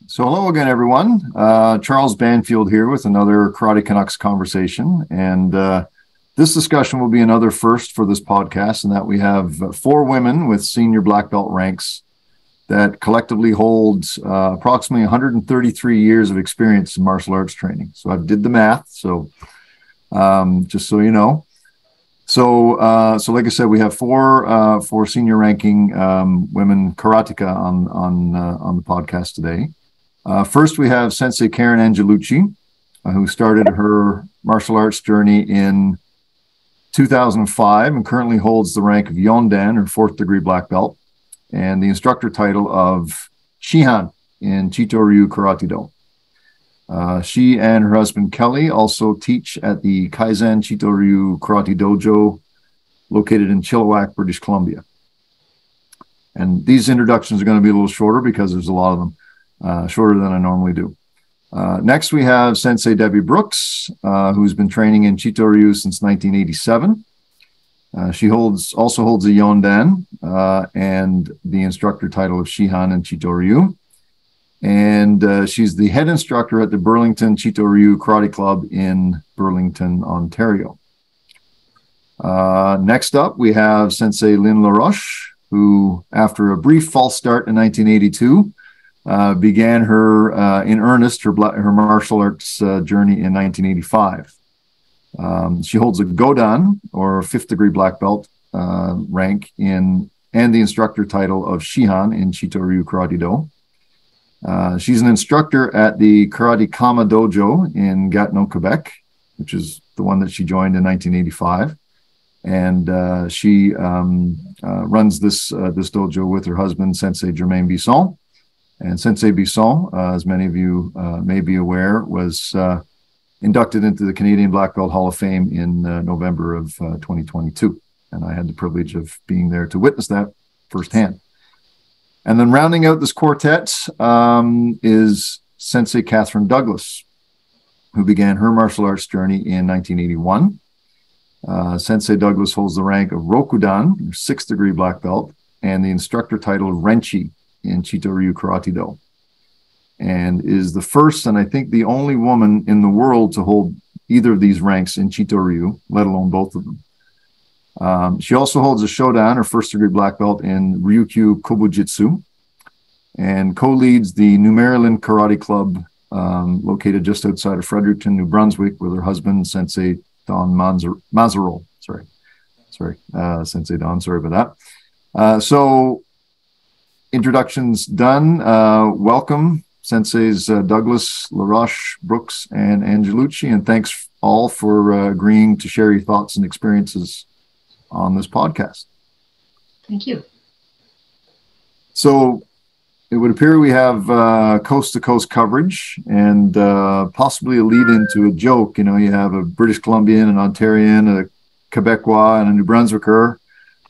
So hello again, everyone. Charles Banfield here with another Karate Canucks conversation. And this discussion will be another first for this podcast, in that we have four women with senior black belt ranks that collectively hold approximately 133 years of experience in martial arts training. So I did the math, so just so you know. So like I said, we have four senior ranking women karateka on the podcast today. First, we have Sensei Karen Angelucci, who started her martial arts journey in 2005 and currently holds the rank of Yon-Dan, or fourth degree black belt, and the instructor title of Shihan in Chito-Ryu Karate-Do. She and her husband Kelly also teach at the Chito-Ryu Karate Dojo located in Chilliwack, British Columbia. And these introductions are going to be a little shorter because there's a lot of them. Shorter than I normally do. Next, we have Sensei Debbie Brooks, who's been training in Chito-Ryu since 1987. She also holds a Yon-Dan and the instructor title of Shihan in Chito-Ryu. And she's the head instructor at the Burlington Chito-Ryu Karate Club in Burlington, Ontario. Next up, we have Sensei Lyne Laroche, who, after a brief false start in 1982, began her in earnest her martial arts journey in 1985. She holds a Godan, or fifth degree black belt rank and the instructor title of Shihan in Chito-Ryu Karate-Do. She's an instructor at the Karate Cama dojo in Gatineau, Quebec, which is the one that she joined in 1985. And she runs this dojo with her husband, Sensei Germain Bisson. And Sensei Bisson, as many of you may be aware, was inducted into the Canadian Black Belt Hall of Fame in November of 2022. And I had the privilege of being there to witness that firsthand. And then rounding out this quartet is Sensei Catherine Douglas, who began her martial arts journey in 1981. Sensei Douglas holds the rank of Rokudan, or sixth degree black belt, and the instructor title of Renchi in Chito-Ryu Karate-Do, and is the first and I think the only woman in the world to hold either of these ranks in Chito-Ryu, let alone both of them. She also holds a Shodan, or first degree black belt, in Ryukyu Kobujitsu, and co-leads the New Maryland Karate Club, located just outside of Fredericton, New Brunswick, with her husband, Sensei Don Mazzaro. Sensei Don, sorry about that. So introductions done. Welcome, Senseis Douglas, Laroche, Brooks, and Angelucci, and thanks all for agreeing to share your thoughts and experiences on this podcast. Thank you. So it would appear we have coast-to-coast coverage and possibly a lead into a joke. You know, you have a British Columbian, an Ontarian, a Quebecois, and a New Brunswicker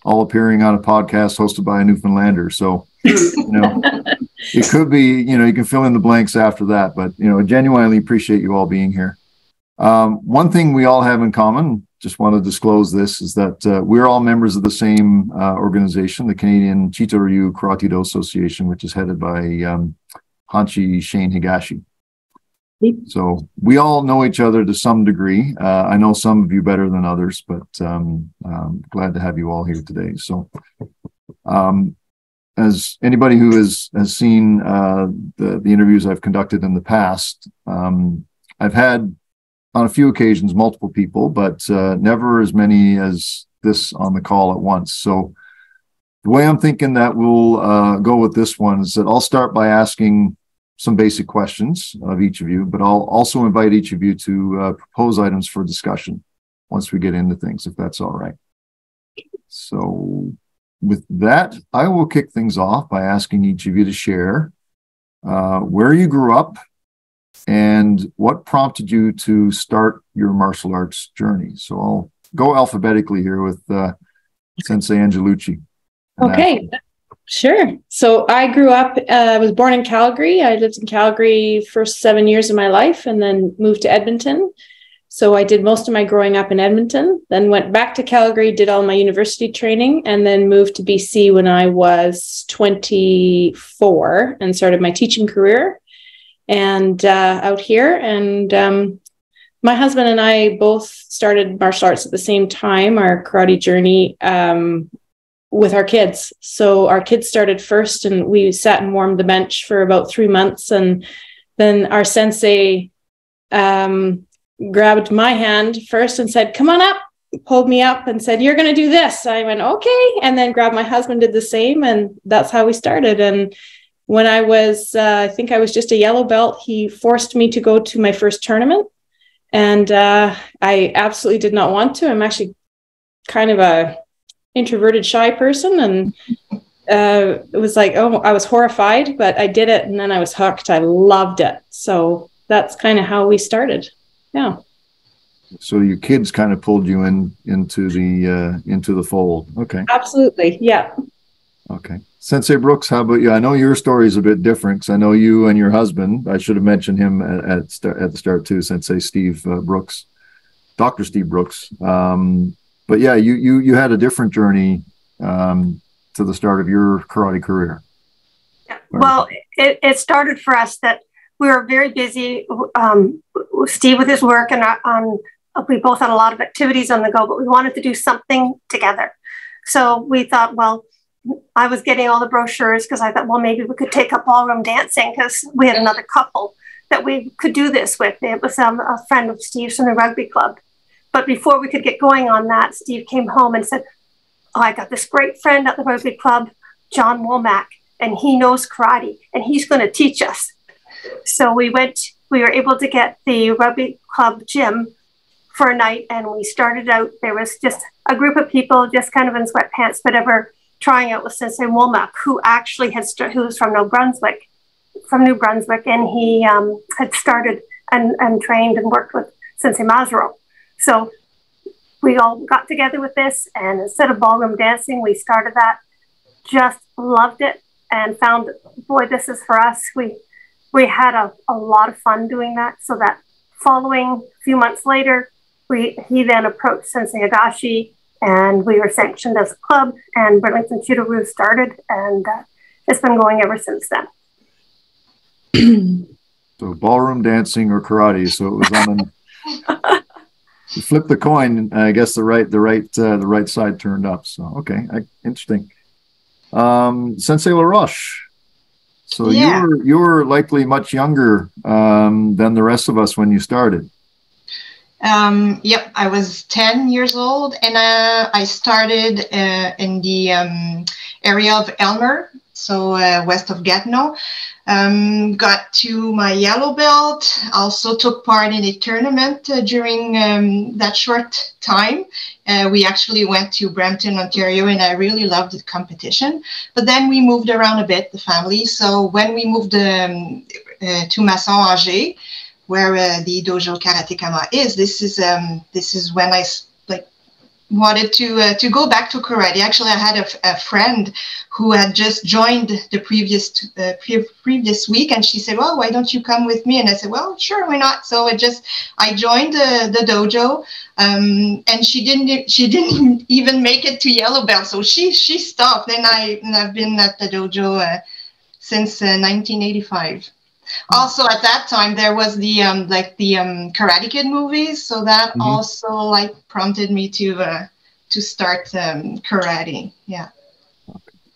all appearing on a podcast hosted by a Newfoundlander. So, you know, it could be, you know, you can fill in the blanks after that, but, you know, I genuinely appreciate you all being here. One thing we all have in common, just want to disclose this, is that we're all members of the same organization, the Canadian Chito-Ryu Karate-Do Association, which is headed by Hanshi Shane Higashi. So we all know each other to some degree. I know some of you better than others, but glad to have you all here today. So as anybody who has seen the interviews I've conducted in the past, I've had on a few occasions multiple people, but never as many as this on the call at once. So the way I'm thinking that we'll go with this one is that I'll start by asking some basic questions of each of you, but I'll also invite each of you to propose items for discussion once we get into things, if that's all right. So with that, I will kick things off by asking each of you to share where you grew up and what prompted you to start your martial arts journey. So I'll go alphabetically here with Sensei Angelucci. Okay. Sure. So I grew up, I was born in Calgary. I lived in Calgary first 7 years of my life and then moved to Edmonton. So I did most of my growing up in Edmonton, then went back to Calgary, did all my university training, and then moved to BC when I was 24 and started my teaching career. and out here. And my husband and I both started martial arts at the same time, our karate journey, with our kids. So our kids started first, and we sat and warmed the bench for about 3 months. And then our sensei grabbed my hand first and said, "Come on up," pulled me up and said, "You're going to do this." I went, "Okay." And then grabbed my husband, did the same. And that's how we started. And when I was, I think I was just a yellow belt, he forced me to go to my first tournament. And I absolutely did not want to. I'm actually kind of a introverted, shy person. And it was like, oh, I was horrified, but I did it. And then I was hooked. I loved it. So that's kind of how we started. Yeah. So your kids kind of pulled you into the fold. Okay. Absolutely. Yeah. Okay. Sensei Brooks, how about you? I know your story is a bit different, because I know you and your husband, I should have mentioned him at the start too, Sensei Steve Brooks, Dr. Steve Brooks. But yeah, you had a different journey to the start of your karate career. Yeah. Well, it started for us that we were very busy, Steve with his work, and we both had a lot of activities on the go, but we wanted to do something together. So we thought, well, I was getting all the brochures because I thought, well, maybe we could take up ballroom dancing, because we had another couple that we could do this with. It was a friend of Steve's from the rugby club. But before we could get going on that, Steve came home and said, "Oh, I got this great friend at the rugby club, John Womack, and he knows karate, and he's going to teach us." So we were able to get the rugby club gym for a night, and we started out. There was just a group of people just kind of in sweatpants, whatever, trying out with Sensei Womack, who actually who was from New Brunswick, and he had started and trained and worked with Sensei Masaru. So we all got together with this, and instead of ballroom dancing, we started that. Just loved it and found, boy, this is for us. We had a lot of fun doing that. So that following few months later, he then approached Sensei Higashi, and we were sanctioned as a club, and Burlington Chito-Ryu started, and it's been going ever since then. So ballroom dancing or karate. So it was on you flip the coin, and I guess the right side turned up. So okay, interesting. Sensei Laroche. So yeah. you were likely much younger than the rest of us when you started. Yep, I was 10 years old, and I started in the area of Elmer, so west of Gatineau. Got to my yellow belt, also took part in a tournament during that short time. We actually went to Brampton, Ontario, and I really loved the competition. But then we moved around a bit, the family. So when we moved to Masson, Angers, where the dojo Karate Cama is, this is when I wanted to go back to karate. Actually, I had a friend who had just joined the previous week, and she said, "Well, why don't you come with me?" And I said, "Well, sure, why not?" So I joined the dojo, and she didn't even make it to yellow belt, so she stopped, and I've been at the dojo since 1985. Also, at that time, there was the Karate Kid movies, so that also prompted me to start karate. Yeah.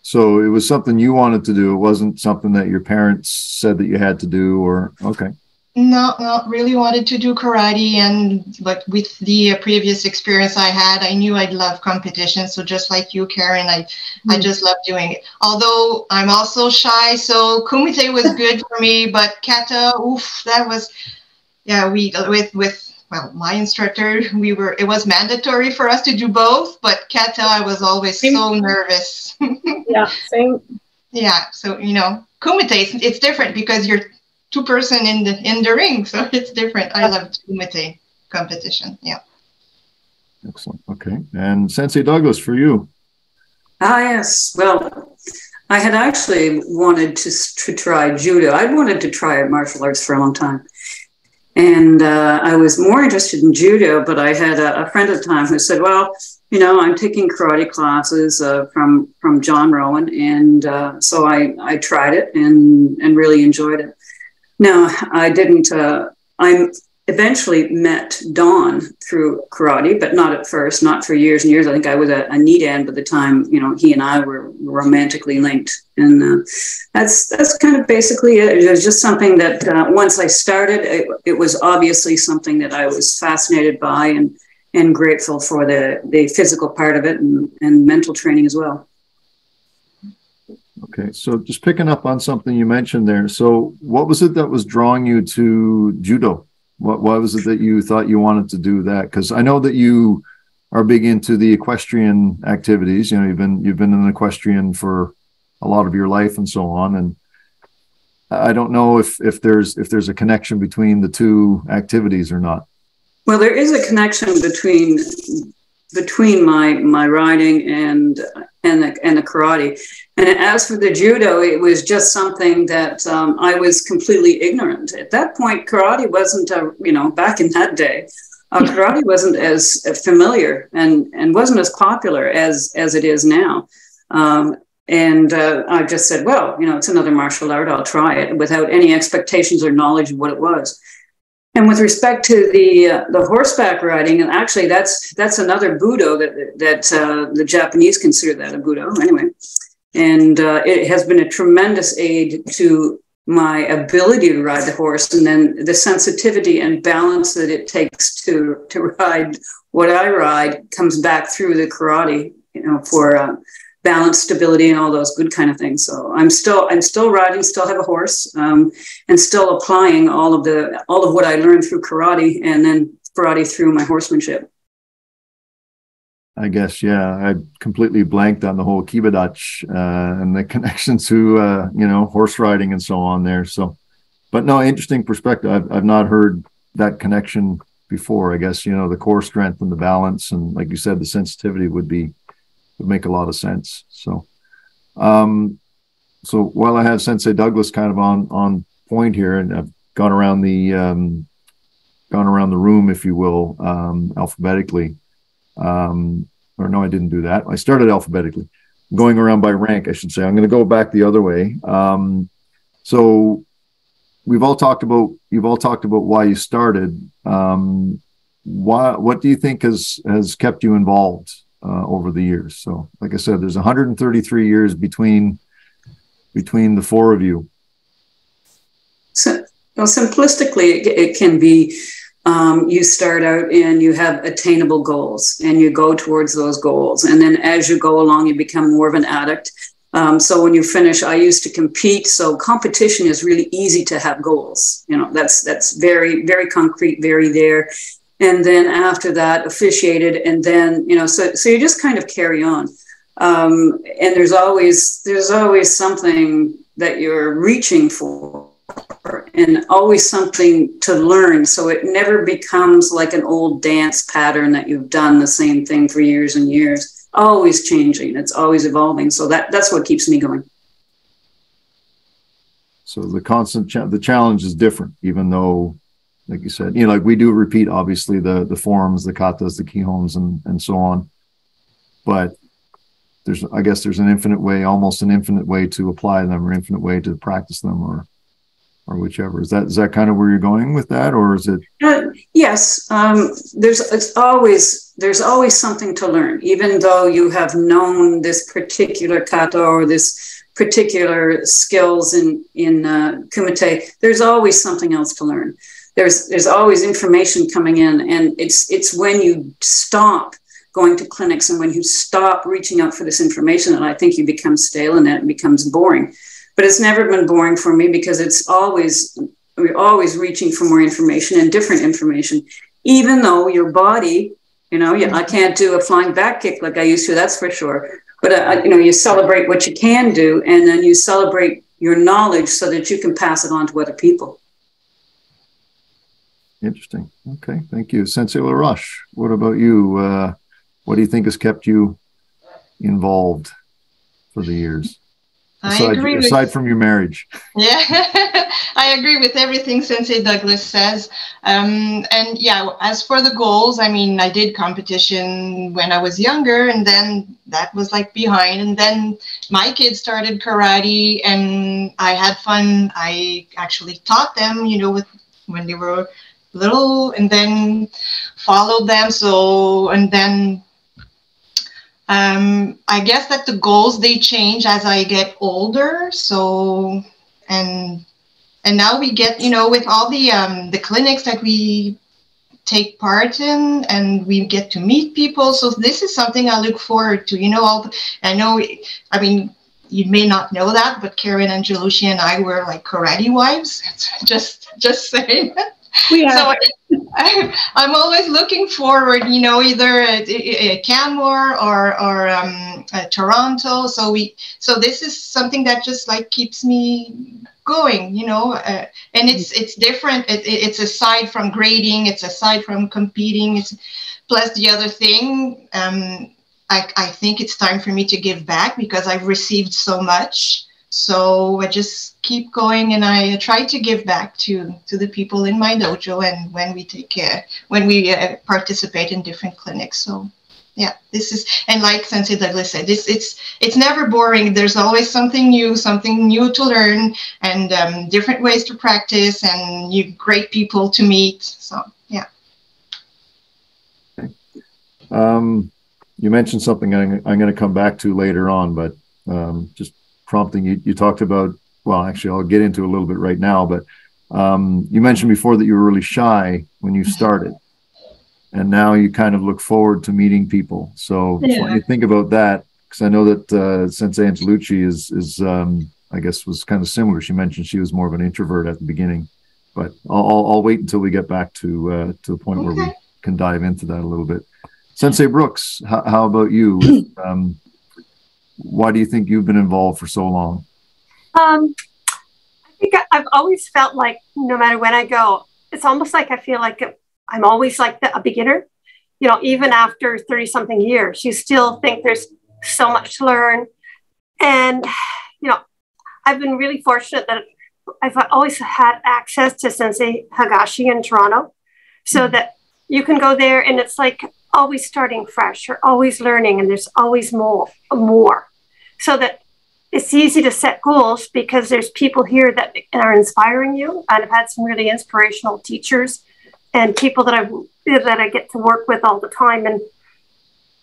So it was something you wanted to do. It wasn't something that your parents said that you had to do, or okay. No, really wanted to do karate, and with the previous experience I had, I knew I'd love competition. So just like you, Karen, I just love doing it. Although I'm also shy, so kumite was good for me, but kata, that was, yeah. Well, my instructor, it was mandatory for us to do both, but kata, I was always so nervous. Yeah, same. Yeah, so kumite, it's different because you're two-person in the ring, so it's different. I love kumite competition. Yeah. Excellent. Okay, and Sensei Douglas, for you. Yes. Well, I had actually wanted to try judo. I'd wanted to try martial arts for a long time, and I was more interested in judo. But I had a friend at the time who said, "Well, I'm taking karate classes from John Rowan," and so I tried it and really enjoyed it. No, I didn't. I eventually met Dawn through karate, but not at first, not for years and years. I think I was a Nidan by the time, he and I were romantically linked. And that's kind of basically it. It was just something that once I started, it was obviously something that I was fascinated by and grateful for the physical part of it and mental training as well. Okay, so just picking up on something you mentioned there. So what was it that was drawing you to judo? Why was it that you thought you wanted to do that? Because I know that you are big into the equestrian activities. You've been an equestrian for a lot of your life and so on. And I don't know if there's a connection between the two activities or not. Well, there is a connection between my riding and the karate. And as for the judo, it was just something that I was completely ignorant. At that point, karate wasn't, back in that day, karate wasn't as familiar and wasn't as popular as it is now. I just said, well, it's another martial art. I'll try it without any expectations or knowledge of what it was. And with respect to the horseback riding, and actually that's another budo that the Japanese consider that a budo anyway. And it has been a tremendous aid to my ability to ride the horse, and then the sensitivity and balance that it takes to ride what I ride comes back through the karate, for balance, stability, and all those good kind of things. So I'm still riding, still have a horse, and still applying all of what I learned through karate and then karate through my horsemanship. I guess, yeah, I completely blanked on the whole kibadach and the connection to, horse riding and so on there. So, but no, interesting perspective. I've not heard that connection before. I guess, the core strength and the balance. And like you said, the sensitivity would make a lot of sense. So, so while I have Sensei Douglas kind of on point here, and I've gone around the room, if you will, alphabetically. Or no, I didn't do that. I started alphabetically, going around by rank, I should say. I'm going to go back the other way. So you've all talked about why you started. What do you think has kept you involved over the years? So, like I said, there's 133 years between the four of you. So, simplistically, it can be you start out and you have attainable goals and you go towards those goals. And then as you go along, you become more of an addict. So when you finish, I used to compete. So competition is really easy to have goals. That's very, very concrete, very there. And then after that, officiated. And then, so you just kind of carry on. And there's always something that you're reaching for, and always something to learn. So it never becomes like an old dance pattern that you've done the same thing for years and years. Always changing. It's always evolving. So that's what keeps me going. So the challenge is different, even though, like you said, like we do repeat, obviously, the forms, the katas, the kihons, and so on. But I guess there's almost an infinite way to apply them, or infinite way to practice them, or whichever. Is that kind of where you're going with that, or is it? Yes. There's always something to learn, even though you have known this particular kata or this particular skills in kumite. There's always something else to learn. There's always information coming in, and it's when you stop going to clinics and when you stop reaching out for this information that I think you become stale and that it becomes boring. But it's never been boring for me, because we're always reaching for more information and different information, even though your body, I can't do a flying back kick like I used to, that's for sure. But, you celebrate what you can do, and then you celebrate your knowledge so that you can pass it on to other people. Interesting. Okay. Thank you. Sensei Laroche, what about you? What do you think has kept you involved for the years? Aside from your marriage. Yeah, I agree with everything Sensei Douglas says. And yeah, as for the goals, I mean, I did competition when I was younger, and then that was like behind. And then my kids started karate, and I had fun. I actually taught them, when they were little, and then followed them. So, and then I guess that the goals, they change as I get older. So, and now we get, with all the clinics that we take part in, and we get to meet people. So this is something I look forward to, I mean, you may not know that, but Karen Angelucci and I were like karate wives. Just saying. So I'm always looking forward, either at Canmore or Toronto. So this is something that just like keeps me going, and it's different. It's aside from grading, it's aside from competing. It's plus the other thing. I think it's time for me to give back because I've received so much. So I just keep going, and I try to give back to the people in my dojo, and when we participate in different clinics. So yeah, this is, and like Sensei Douglas said, it's never boring. There's always something new to learn, and different ways to practice, and great people to meet. So yeah. Okay. You mentioned something I'm going to come back to later on, but just prompting you talked about, well, actually I'll get into a little bit right now, but you mentioned before that you were really shy when you started, and now you kind of look forward to meeting people. So when you think about that, because I know that Sensei Angelucci is I guess was kind of similar. She mentioned she was more of an introvert at the beginning, but I'll wait until we get back to the point where we can dive into that a little bit. Sensei Brooks, how about you? Why do you think you've been involved for so long? I think I've always felt like no matter when I go, it's almost like I feel like I'm always like a beginner. Even after 30-something years, you still think there's so much to learn. And, I've been really fortunate that I've always had access to Sensei Higashi in Toronto, so that you can go there and it's like always starting fresh. You're always learning, and there's always more, so that it's easy to set goals because there's people here that are inspiring you. And I've had some really inspirational teachers and people that I get to work with all the time. And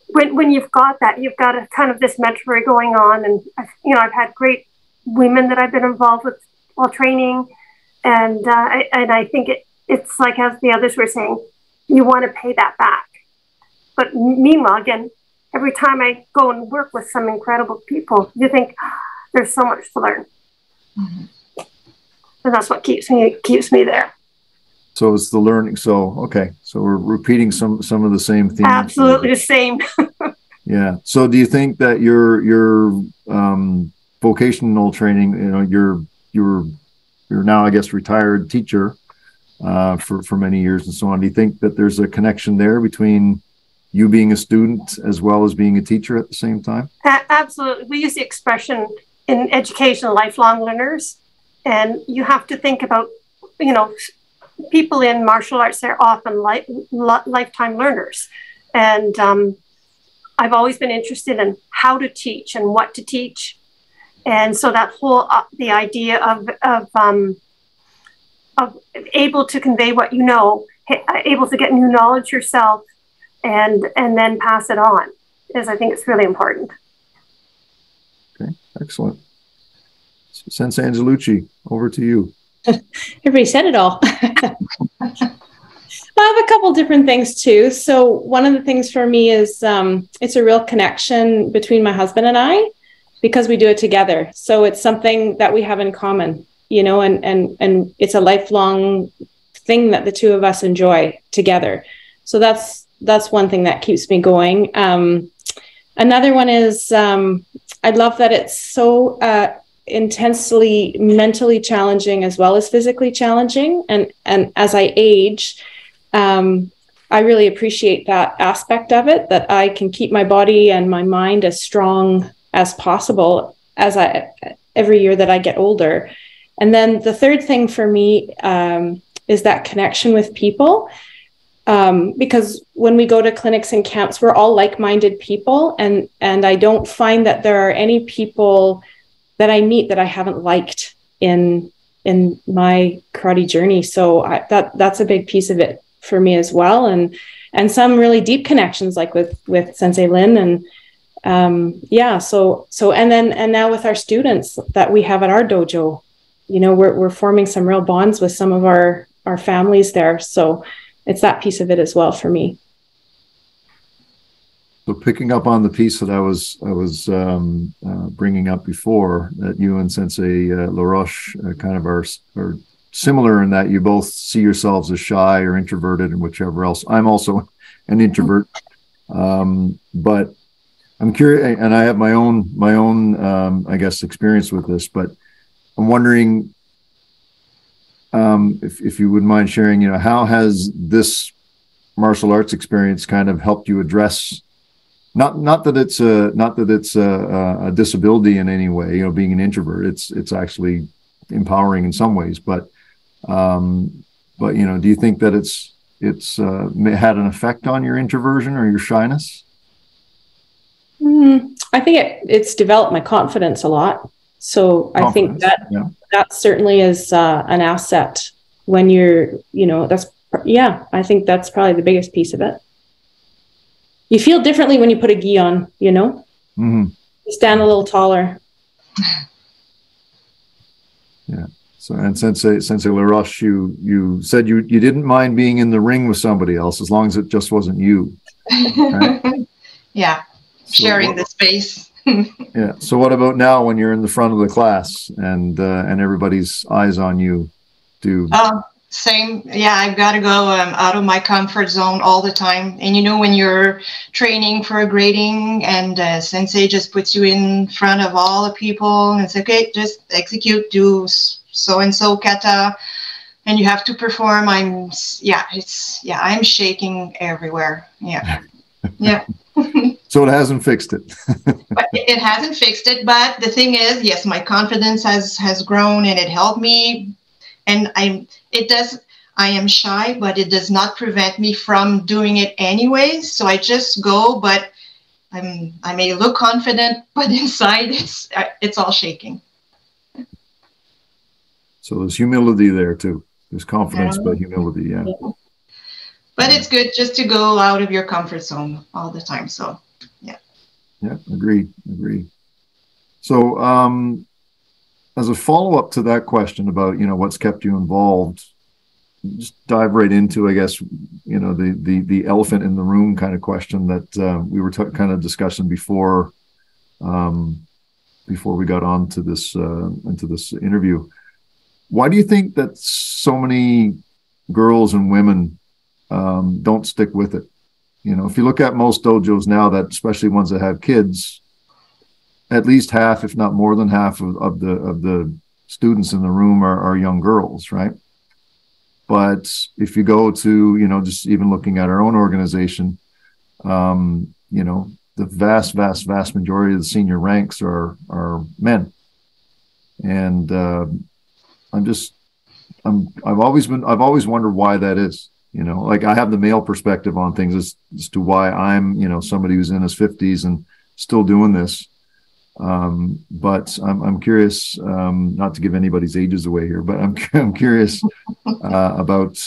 when you've got that, you've got a kind of this mentoring going on. And I've had great women that I've been involved with while training, and I think it's like, as the others were saying, you want to pay that back. But meanwhile, again, every time I go and work with some incredible people, you think there's so much to learn. Mm-hmm. And that's what keeps me there. So it's the learning. So, okay. So we're repeating some of the same themes. Absolutely the same. Yeah. So do you think that your vocational training, you're now, I guess, retired teacher for many years and so on. Do you think that there's a connection there between you being a student as well as being a teacher at the same time? Absolutely. We use the expression in education, lifelong learners. And you have to think about, people in martial arts, they're often lifetime learners. And I've always been interested in how to teach and what to teach. And so that whole, the idea of able to convey what you know, able to get new knowledge yourself, and then pass it on, I think it's really important. Okay, excellent. Sensei Angelucci, over to you. Everybody said it all. I have a couple different things too. So one of the things for me is it's a real connection between my husband and I, because we do it together. So it's something that we have in common, and it's a lifelong thing that the two of us enjoy together. So that's one thing that keeps me going. Another one is I love that it's so intensely mentally challenging as well as physically challenging. And as I age, I really appreciate that aspect of it, that I can keep my body and my mind as strong as possible every year that I get older. And then the third thing for me is that connection with people. Because when we go to clinics and camps, we're all like-minded people. And I don't find that there are any people that I meet that I haven't liked in my karate journey. So that's a big piece of it for me as well. And some really deep connections, like with Sensei Lynn, and and now with our students that we have at our dojo, we're forming some real bonds with some of our families there. So it's that piece of it as well for me. So picking up on the piece that I was bringing up before, that you and Sensei Laroche kind of are similar in that you both see yourselves as shy or introverted and whichever else. I'm also an introvert, but I'm curious, and I have my own I guess experience with this, but I'm wondering if you wouldn't mind sharing, how has this martial arts experience kind of helped you address, not that it's a disability in any way, being an introvert, it's actually empowering in some ways, but do you think that it's had an effect on your introversion or your shyness? I think it's developed my confidence a lot. So I think that certainly is an asset when you're, I think that's probably the biggest piece of it. You feel differently when you put a gi on, Mm-hmm. You stand a little taller. Yeah. So, and Sensei Laroche, you said you didn't mind being in the ring with somebody else as long as it just wasn't you. Right? Yeah. So sharing the space. Yeah. So what about now when you're in the front of the class and everybody's eyes on you? Same. Yeah, I've got to go out of my comfort zone all the time. And when you're training for a grading and Sensei just puts you in front of all the people and it's okay, just execute, do so-and-so kata, and you have to perform. I'm shaking everywhere. Yeah. Yeah. So it hasn't fixed it. But it hasn't fixed it. But the thing is, yes, my confidence has grown and it helped me. And I am shy, but it does not prevent me from doing it anyway. So I just go, but I may look confident, but inside it's all shaking. So there's humility there too. There's confidence, but humility. Yeah. But it's good just to go out of your comfort zone all the time. So, yeah. Yeah, agreed. So, as a follow-up to that question about, what's kept you involved, just dive right into, I guess, the elephant in the room kind of question that we were kind of discussing before we got on to into this interview. Why do you think that so many girls and women don't stick with it? If you look at most dojos now, that especially ones that have kids, at least half, if not more than half of the students in the room are young girls, right? But if you go to, just even looking at our own organization, the vast majority of the senior ranks are men. And I've always wondered why that is. Like I have the male perspective on things as to why I'm, somebody who's in his 50s and still doing this. But I'm curious, not to give anybody's ages away here, but I'm curious about,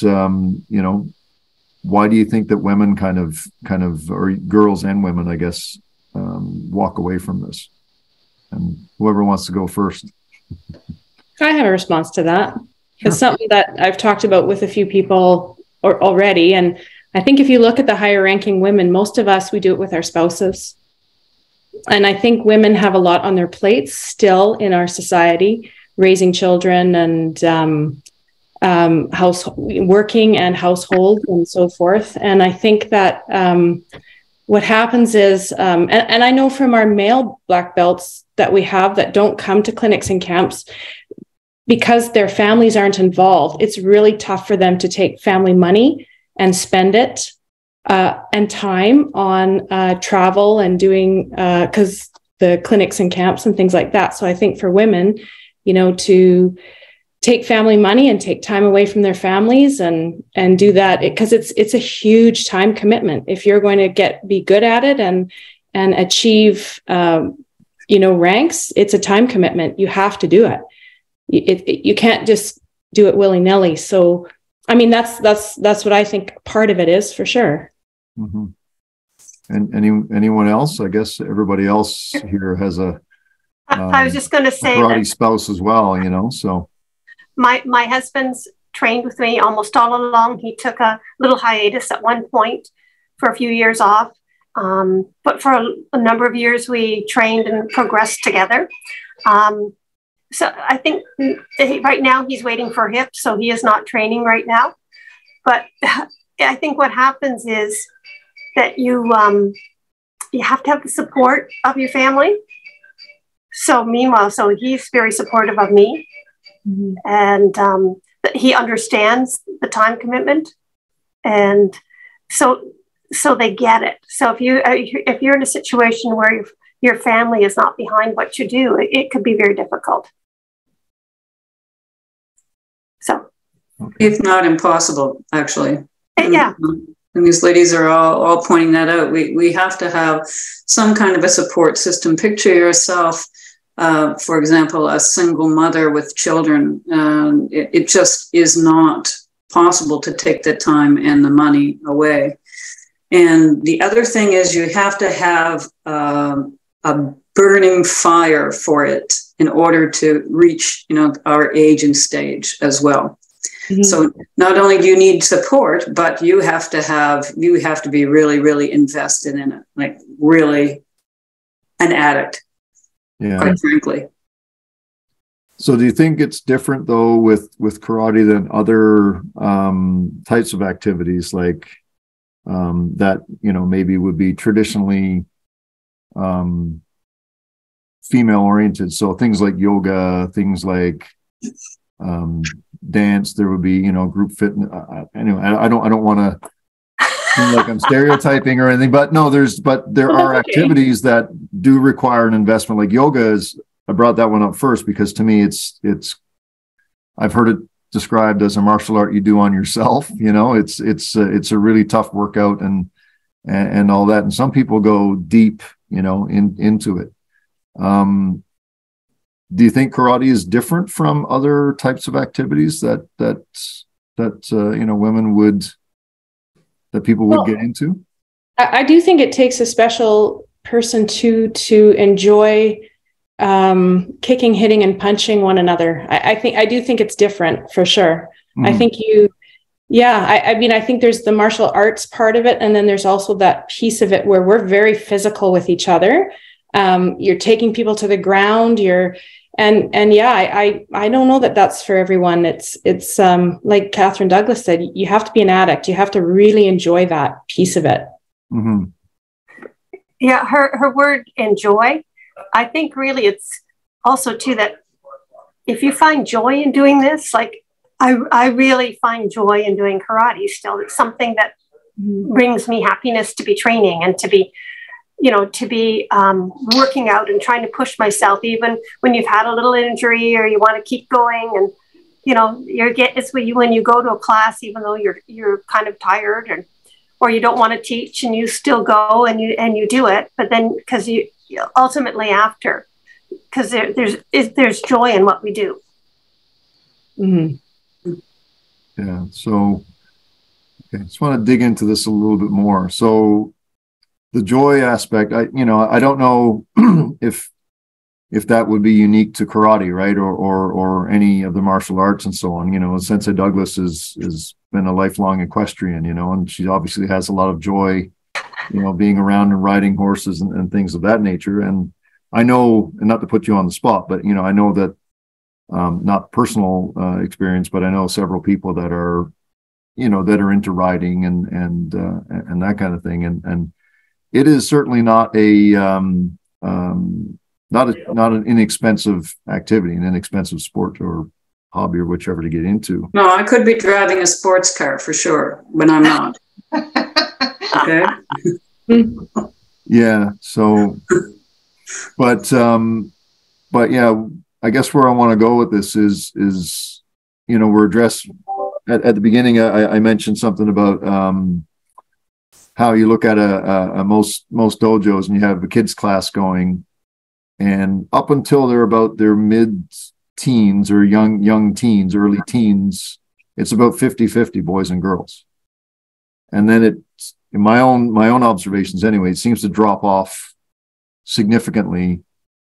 why do you think that women kind of, or girls and women, I guess, walk away from this? And whoever wants to go first. I have a response to that. Sure. It's something that I've talked about with a few people already. And I think if you look at the higher ranking women, most of us, we do it with our spouses. And I think women have a lot on their plates still in our society, raising children and working and household and so forth. And I think that what happens is, and I know from our male black belts that we have that don't come to clinics and camps, because their families aren't involved, it's really tough for them to take family money and spend it and time on travel and doing, because the clinics and camps and things like that. So I think for women, to take family money and take time away from their families and do that, because it's a huge time commitment. If you're going to be good at it and achieve, ranks, it's a time commitment. You have to do it. You can't just do it willy-nilly. So, I mean, that's what I think part of it is, for sure. Mm-hmm. And anyone else? I guess everybody else here has I was just going to say karate spouse as well, so. My husband's trained with me almost all along. He took a little hiatus at one point for a few years off. But for a number of years, we trained and progressed together. So I think right now he's waiting for hip, so he is not training right now. But I think what happens is that you have to have the support of your family. So he's very supportive of me. Mm-hmm. And he understands the time commitment, and so they get it. So if you're in a situation where your family is not behind what you do, it could be very difficult. So, if not impossible, actually. Yeah. And these ladies are all pointing that out. We have to have some kind of a support system. Picture yourself, for example, a single mother with children. It just is not possible to take the time and the money away. And the other thing is you have to have a burning fire for it in order to reach, our age and stage as well. Mm-hmm. So not only do you need support, but you have to be really, really invested in it, like really an addict. Yeah. Quite frankly. So do you think it's different though with karate than other types of activities like that, maybe would be traditionally female oriented? So things like yoga, things like dance, there would be, group fitness. Anyway, I don't want to seem like I'm stereotyping or anything, but there are activities that do require an investment. Like yoga I brought that one up first because to me it's I've heard it described as a martial art you do on yourself. It's a really tough workout and all that. And some people go deep, into it. Do you think karate is different from other types of activities that women that people would get into? I do think it takes a special person to enjoy kicking, hitting, and punching one another. I do think it's different for sure. Mm-hmm. I think I think there's the martial arts part of it, and then there's also that piece of it where we're very physical with each other. You're taking people to the ground. I don't know that that's for everyone. It's like Catherine Douglas said, you have to be an addict. You have to really enjoy that piece of it. Mm-hmm. Yeah, her word enjoy. I think really it's also too that if you find joy in doing this, like I really find joy in doing karate still. It's something that brings me happiness to be training and to be working out and trying to push myself, even when you've had a little injury or you want to keep going. And, it's when you go to a class, even though you're kind of tired or you don't want to teach and you still go and you do it. But then because you ultimately after, because there's joy in what we do. Mm-hmm. Yeah. So, okay. Just want to dig into this a little bit more. So, the joy aspect, I don't know if that would be unique to karate, right, or any of the martial arts and so on. Sensei Douglas has been a lifelong equestrian, and she obviously has a lot of joy, being around and riding horses and things of that nature. And I know, and not to put you on the spot, but I know that not personal experience, but I know several people that are, that are into riding and that kind of thing, and it is certainly not an inexpensive activity, an inexpensive sport or hobby or whichever to get into. No, I could be driving a sports car for sure, but I'm not. Okay. Yeah. So But yeah, I guess where I want to go with this is we're addressed at the beginning. I mentioned something about how you look at a most dojos and you have a kids class going, and up until they're about their mid-teens or young teens, early teens, it's about 50-50 boys and girls. And then it's, in my own observations anyway, it seems to drop off significantly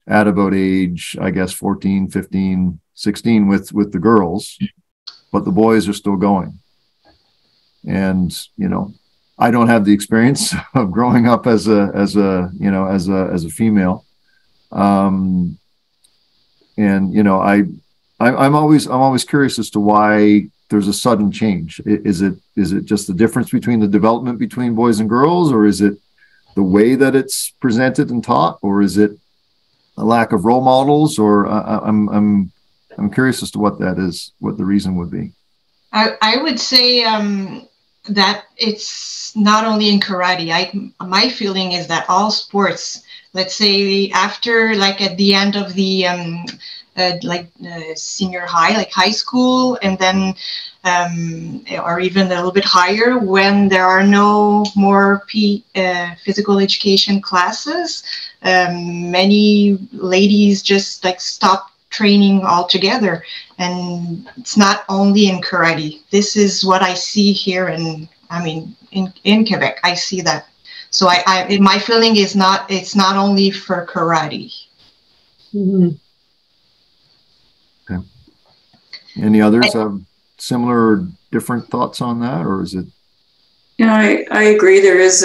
at about age, I guess, 14, 15, 16 with the girls, but the boys are still going. And, I don't have the experience of growing up as a female. And, I'm always curious as to why there's a sudden change. Is it just the difference between the development between boys and girls, or is it the way that it's presented and taught, or is it a lack of role models? Or I'm curious as to what that is, what the reason would be. I would say that it's not only in karate. My feeling is that all sports, let's say after, like at the end of the senior high, like high school, and then or even a little bit higher, when there are no more physical education classes, many ladies just like stop training altogether. And it's not only in karate. This is what I see here in Quebec. I see that. So my feeling is it's not only for karate. Mm-hmm. Okay. Any others have similar or different thoughts on that, or is it? I agree. There is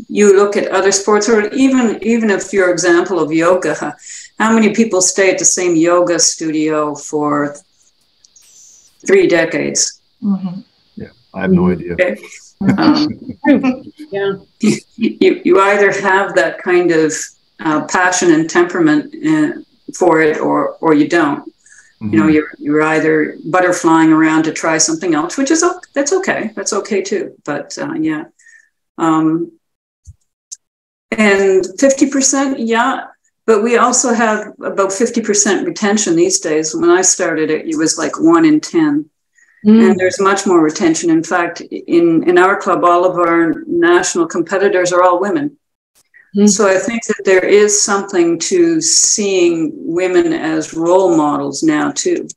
you look at other sports, or even if your example of yoga, how many people stay at the same yoga studio for 3 decades? Mm-hmm. Yeah, I have no idea. Okay. Yeah. You either have that kind of passion and temperament for it, or you don't. Mm-hmm. You're either butterflying around to try something else, which is that's okay. That's okay too. But yeah. And 50%, yeah. But we also have about 50% retention these days. When I started, it was like 1 in 10. And there's much more retention. In fact, in our club, all of our national competitors are all women. So I think that there is something to seeing women as role models now, too.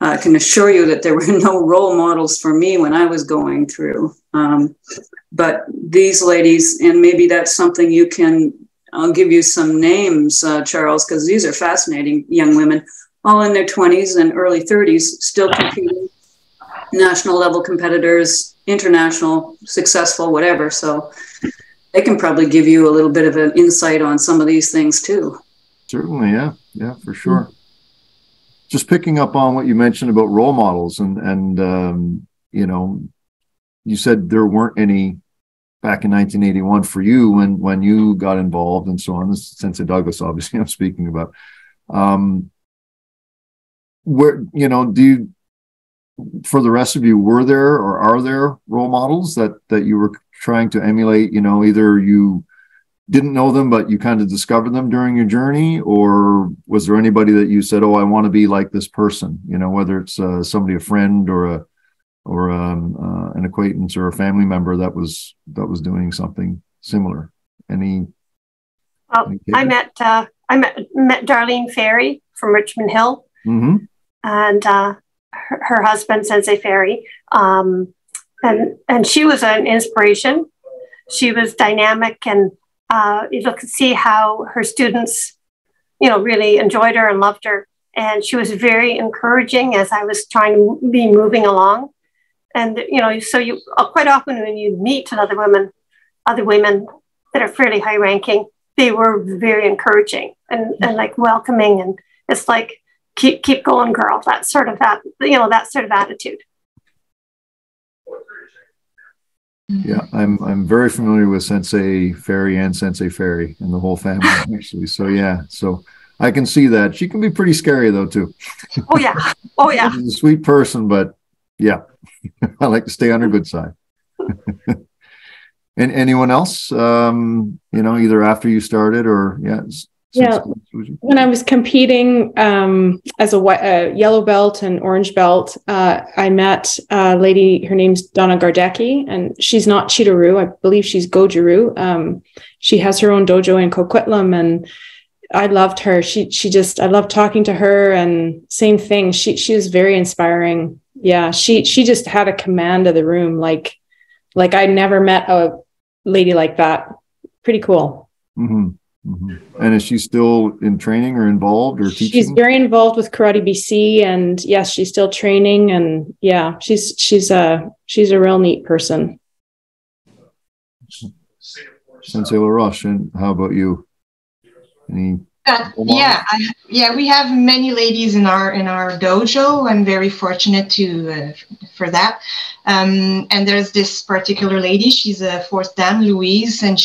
I can assure you that there were no role models for me when I was going through. But these ladies, and maybe that's something I'll give you some names, Charles, because these are fascinating young women, all in their 20s and early 30s, still competing, national level competitors, international, successful, whatever. So they can probably give you a little bit of an insight on some of these things too. Certainly, yeah. Yeah, for sure. Just picking up on what you mentioned about role models and you said there weren't any back in 1981 for you when you got involved and so on. This is Sensei Douglas, obviously, I'm speaking about. Where, for the rest of you, were there or are there role models that you were trying to emulate? Either you didn't know them, but you kind of discovered them during your journey, or was there anybody that you said, "Oh, I want to be like this person"? Whether it's somebody, a friend, or an acquaintance or a family member that was doing something similar. I met Darlene Ferry from Richmond Hill, and her husband Sensei Ferry, and she was an inspiration. She was dynamic, and you could see how her students, really enjoyed her and loved her. And she was very encouraging as I was trying to be moving along. And, so you quite often when you meet other women that are fairly high ranking, they were very encouraging and like welcoming. And it's like, keep going, girl. That sort of attitude. Yeah, I'm very familiar with Sensei Ferry and Sensei Ferry and the whole family, actually. So yeah, so I can see that. She can be pretty scary though too. Oh yeah. She's a sweet person, but yeah, I like to stay on her good side. And anyone else, either after you started or Yeah, when I was competing as a yellow belt and orange belt, I met a lady, her name's Donna Gardecki, and she's not Chito-Ryu, I believe she's Goju-Ryu. She has her own dojo in Coquitlam, and I loved her. I loved talking to her, and same thing. She was very inspiring. Yeah, she just had a command of the room, like I never met a lady like that. Pretty cool. Mm-hmm. Mm-hmm. And is she still in training or involved or teaching? She's very involved with Karate BC, and yes, she's still training. And yeah, she's a real neat person. Sensei Laroche, and how about you? Any? We have many ladies in our dojo. I'm very fortunate for that. And there's this particular lady. She's a fourth Dan, Louise, and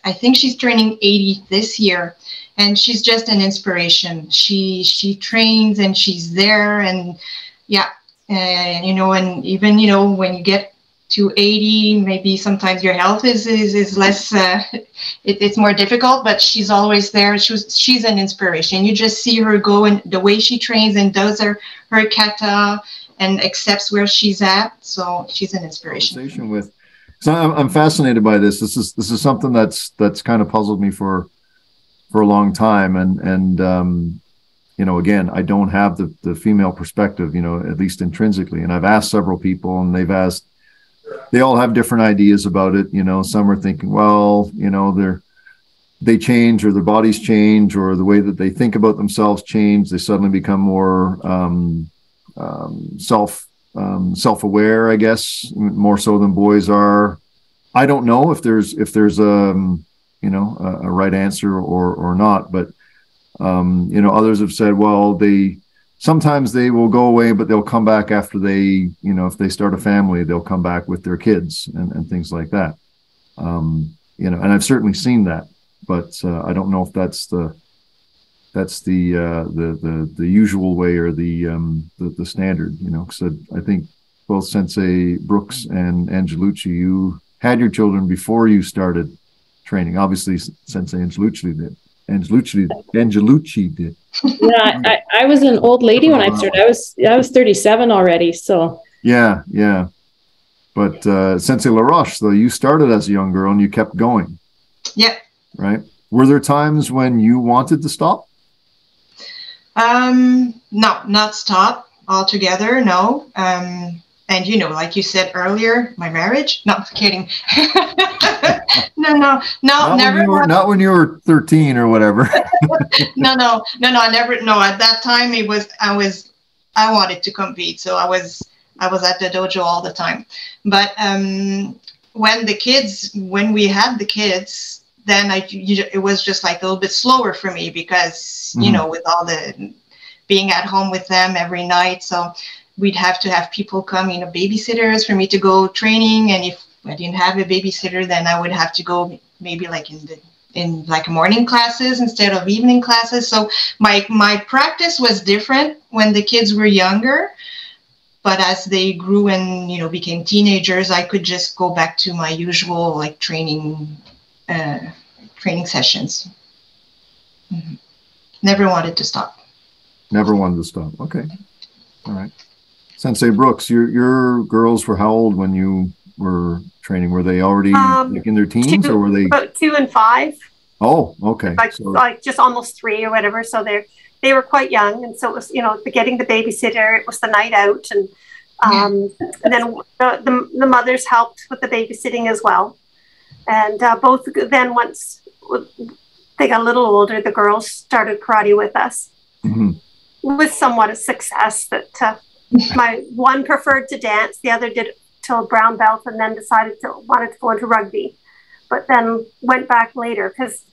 I think she's turning 80 this year. And she's just an inspiration. She trains and she's there, and and even when you get to 80, maybe sometimes your health is less, it's more difficult, but she's always there. She's an inspiration. You just see her go, and the way she trains and does her kata and accepts where she's at. So she's an inspiration. So I'm fascinated by this. This is something that's kind of puzzled me for a long time. And again, I don't have the female perspective, at least intrinsically. And I've asked several people, and they all have different ideas about it. Some are thinking, well, they change, or their bodies change, or the way that they think about themselves change. They suddenly become more self-aware, I guess, more so than boys are. I don't know if there's a right answer or not, but others have said, well, sometimes they will go away, but they'll come back after if they start a family, they'll come back with their kids and things like that. And I've certainly seen that, but I don't know if that's the usual way or the standard, because I think both Sensei Brooks and Angelucci, you had your children before you started training. Obviously, Sensei Angelucci did. Angelucci did. Yeah, I was an old lady when I started. I was 37 already. So yeah. But Sensei Laroche, though, you started as a young girl and you kept going. Yeah. Right. Were there times when you wanted to stop? No, not stop altogether. No. And like you said earlier, my marriage. No, kidding. No, never. Not when you were 13 or whatever. No. I never. No, at that time I wanted to compete, so I was at the dojo all the time. But when we had the kids, then it was just like a little bit slower for me because with all the being at home with them every night, so we'd have to have people come, babysitters for me to go training. And if I didn't have a babysitter, then I would have to go maybe like in morning classes instead of evening classes. So my practice was different when the kids were younger, but as they grew and, became teenagers, I could just go back to my usual training sessions. Mm-hmm. Never wanted to stop. Never wanted to stop. Okay. All right. Sensei Brooks, your girls were how old when you were training? Were they already in their teens, or were they about 2 and 5? Oh, okay. Like just almost 3 or whatever. So they were quite young, and so it was getting the babysitter. It was the night out, and then the mothers helped with the babysitting as well. And both then once they got a little older, the girls started karate with us, with somewhat of success. That my one preferred to dance, the other did till brown belt, and then wanted to go into rugby, but then went back later because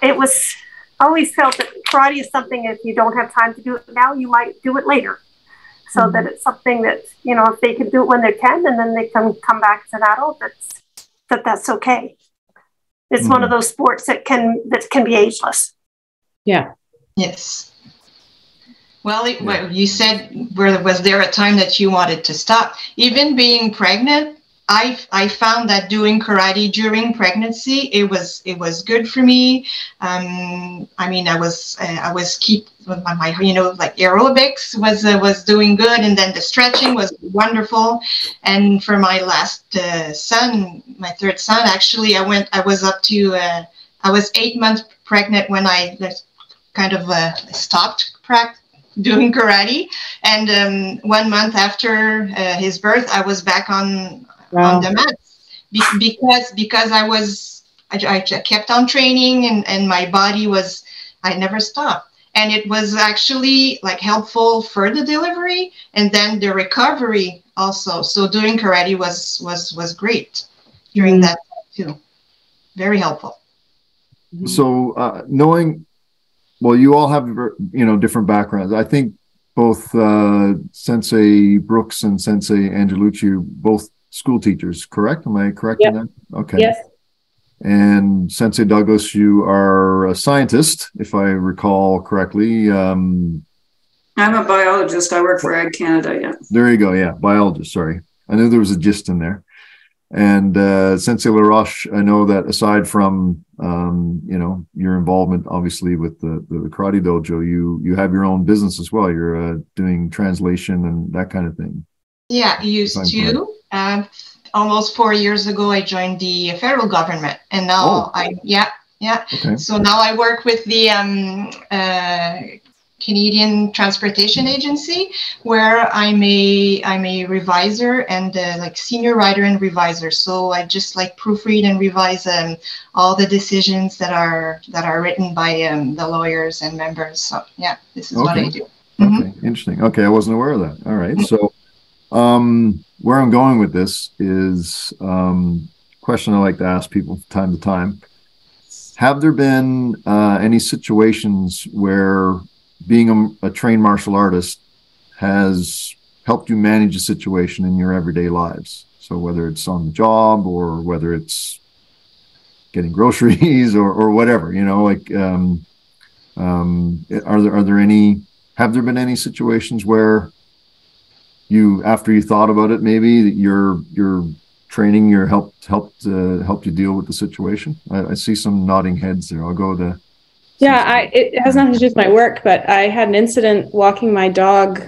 it was always felt that karate is something, if you don't have time to do it now, you might do it later. So that it's something that, if they can do it when they're 10 and then they can come back as an adult, that's okay. It's one of those sports that can be ageless. Yeah. Yes. Well, you said, was there a time that you wanted to stop? Even being pregnant, I found that doing karate during pregnancy, it was good for me. I mean, I was keep my like aerobics was doing good, and then the stretching was wonderful. And for my last son, my third son, actually, I was up to I was 8 months pregnant when I kind of stopped doing karate, and 1 month after his birth, I was back on the mat because I kept on training, and my body I never stopped, and it was actually like helpful for the delivery and then the recovery also. So doing karate was great during that too, very helpful. So knowing, well, you all have different backgrounds. I think both Sensei Brooks and Sensei Angelucci, both school teachers, correct? Am I correct in that? Okay. Yes. And Sensei Douglas, you are a scientist, if I recall correctly. I'm a biologist. I work for Ag Canada. Yeah. There you go. Yeah, biologist. Sorry, I knew there was a gist in there. And Sensei Laroche, I know that aside from your involvement, obviously, with the karate dojo, you have your own business as well. You're doing translation and that kind of thing. Yeah, used to. Almost 4 years ago, I joined the federal government, and now Okay. So now I work with the Canadian Transportation Agency, where I'm a reviser and like senior writer and reviser. So I just like proofread and revise all the decisions that are written by the lawyers and members. So yeah, this is what I do. Okay, interesting. Okay, I wasn't aware of that. All right, so where I'm going with this is question I like to ask people from time to time. Have there been any situations where being a trained martial artist has helped you manage a situation in your everyday lives? So whether it's on the job or whether it's getting groceries or whatever, have there been any situations where after you thought about it, maybe that your training helped you deal with the situation? I see some nodding heads there. I'll go to. Yeah, it has nothing to do with my work, but I had an incident walking my dog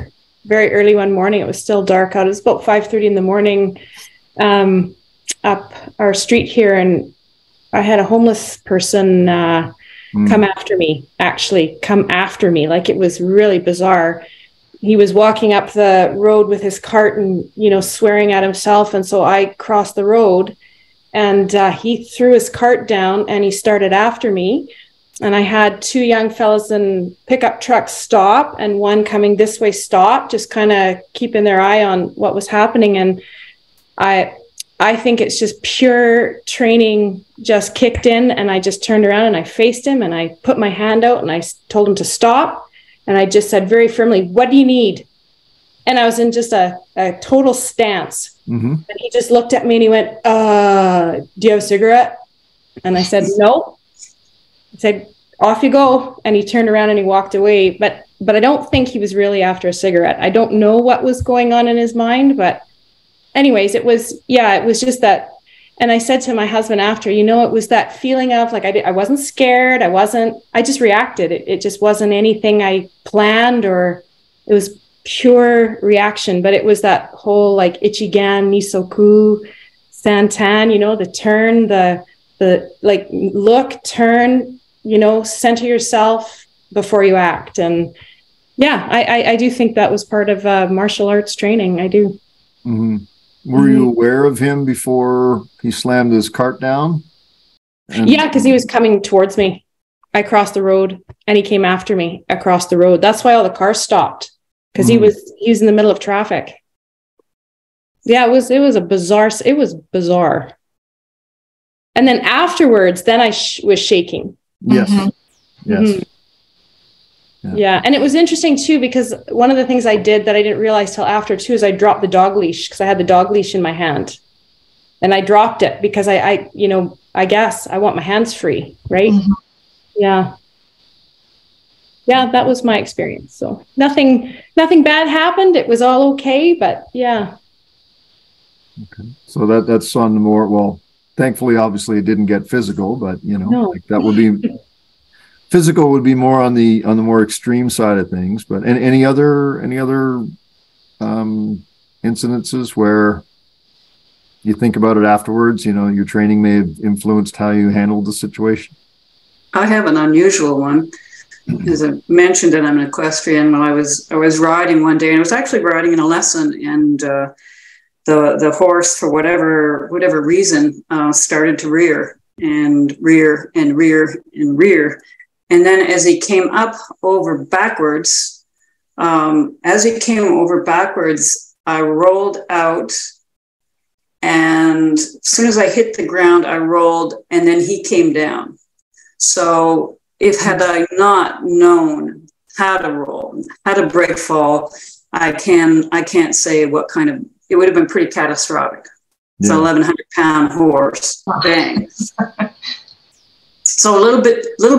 very early one morning. It was still dark out. It was about 5:30 in the morning up our street here, and I had a homeless person come after me, like it was really bizarre. He was walking up the road with his cart and, swearing at himself. And so I crossed the road, and he threw his cart down and he started after me. And I had two young fellas in pickup trucks stop, and one coming this way stop, just kind of keeping their eye on what was happening. And I think it's just pure training just kicked in, and I just turned around and I faced him and I put my hand out and I told him to stop. And I just said very firmly, "What do you need?" And I was in just a total stance. Mm-hmm. And he just looked at me and he went, "Do you have a cigarette?" And I said, "No." I said, "Off you go." And he turned around and he walked away. But I don't think he was really after a cigarette. I don't know what was going on in his mind. But anyways, it was just that. And I said to my husband after, it was that feeling of like, I wasn't scared. I just reacted. It just wasn't anything I planned, or it was pure reaction. But it was that whole like Ichigan, Nisoku, Santan, the turn, the like look, turn, center yourself before you act. And yeah, I do think that was part of martial arts training. I do. Mm-hmm. Were you aware of him before he slammed his cart down? Yeah, because he was coming towards me. I crossed the road and he came after me across the road. That's why all the cars stopped, because he was in the middle of traffic. Yeah, it was bizarre. And then afterwards, I was shaking. Yes. Mm-hmm. Yes. Mm-hmm. Yeah. And it was interesting too, because one of the things I did that I didn't realize till after too, is I dropped the dog leash, because I had the dog leash in my hand, and I dropped it because I guess I want my hands free. Right. Mm-hmm. Yeah. Yeah. That was my experience. So nothing bad happened. It was all okay, but yeah. Okay. So that's on the more, well, thankfully, obviously it didn't get physical, but like that would be physical would be more on the more extreme side of things. But any other incidences where you think about it afterwards, your training may have influenced how you handled the situation? I have an unusual one. As I mentioned that I'm an equestrian, I was riding one day, and I was actually riding in a lesson, and the horse, for whatever reason, started to rear and rear and rear and rear. And then as he came up over backwards, I rolled out. And as soon as I hit the ground, I rolled, and then he came down. So had I not known how to roll, how to break fall, I can't say what kind of, it would have been pretty catastrophic. It's an 1,100-pound horse. Bang. So a little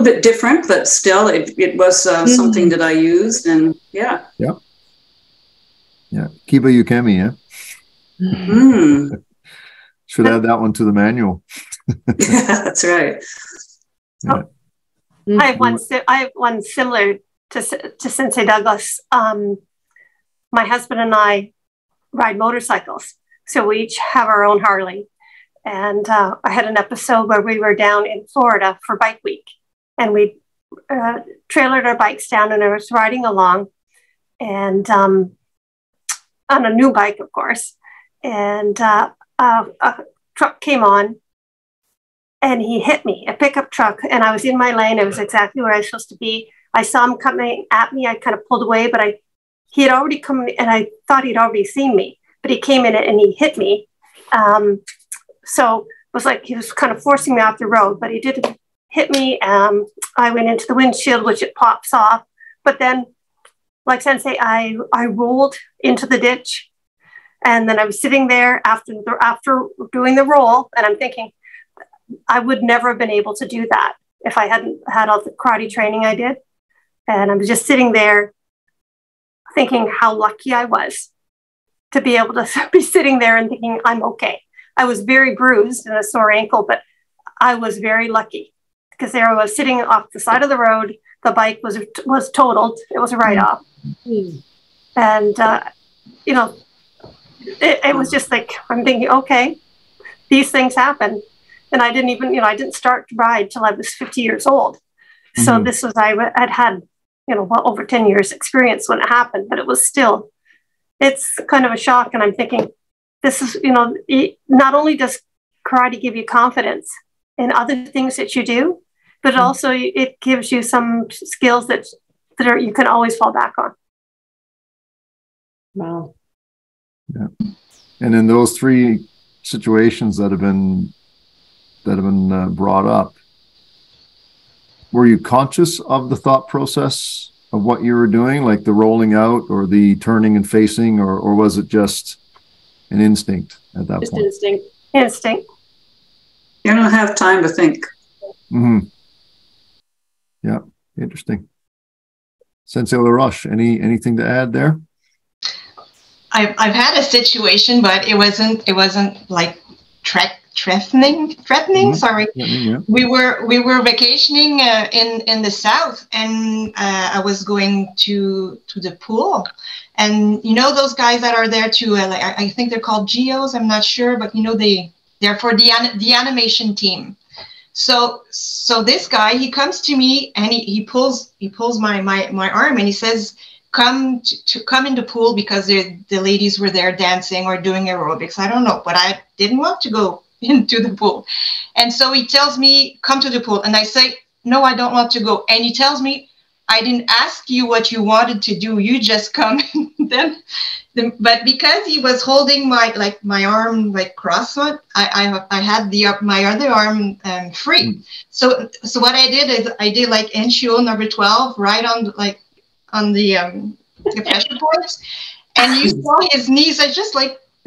bit different, but still it was something that I used, and yeah. Kiba Yukemi, yeah. Mm-hmm. Should add that one to the manual. Yeah, that's right. Yeah. I have one similar to Sensei Douglas. My husband and I ride motorcycles, so we each have our own Harley. And I had an episode where we were down in Florida for Bike Week, and we trailered our bikes down, and I was riding along, and on a new bike, of course, and a truck came on, and he hit me, a pickup truck, and I was in my lane. I was exactly where I was supposed to be. I saw him coming at me. I kind of pulled away, but he had already come, and I thought he'd already seen me, but he came in and he hit me. So it was like he was kind of forcing me off the road, but he did hit me. I went into the windshield, which it pops off. But then, like Sensei, I rolled into the ditch, and then I was sitting there after doing the roll, and I'm thinking I would never have been able to do that if I hadn't had all the karate training I did. And I was just sitting there thinking how lucky I was to be able to be sitting there and thinking I'm okay. I was very bruised and a sore ankle, but I was very lucky because there I was sitting off the side of the road. The bike was totaled. It was a write-off. Mm-hmm. And, it was just like, I'm thinking, okay, these things happen. And I didn't start to ride till I was 50 years old. Mm-hmm. So this was, I'd had, well over 10 years experience when it happened, but it was still, it's kind of a shock. And I'm thinking, this is, not only does karate give you confidence in other things that you do, but also it gives you some skills that you can always fall back on. Wow. Yeah. And in those three situations that have been brought up, were you conscious of the thought process of what you were doing, like the rolling out or the turning and facing, or was it just an instinct at that point? Instinct. You don't have time to think. Mm-hmm. Yeah, interesting. Sensei Laroche, anything to add there? I've had a situation, but it wasn't like threatening. Mm-hmm. Sorry. Yeah. We were vacationing in the south, and I was going to the pool, and those guys that are there to I think they're called geos. I'm not sure, but they're for the animation team. So this guy, he comes to me and he pulls my arm, and he says, come in the pool, because the ladies were there dancing or doing aerobics. I don't know, but I didn't want to go into the pool. And so he tells me, come to the pool. And I say, no, I don't want to go. And he tells me, I didn't ask you what you wanted to do. You just come. But because he was holding my arm crossed, I had my other arm free. So what I did is I did like Enshio number 12 right on the pressure points, and you saw his knees. I just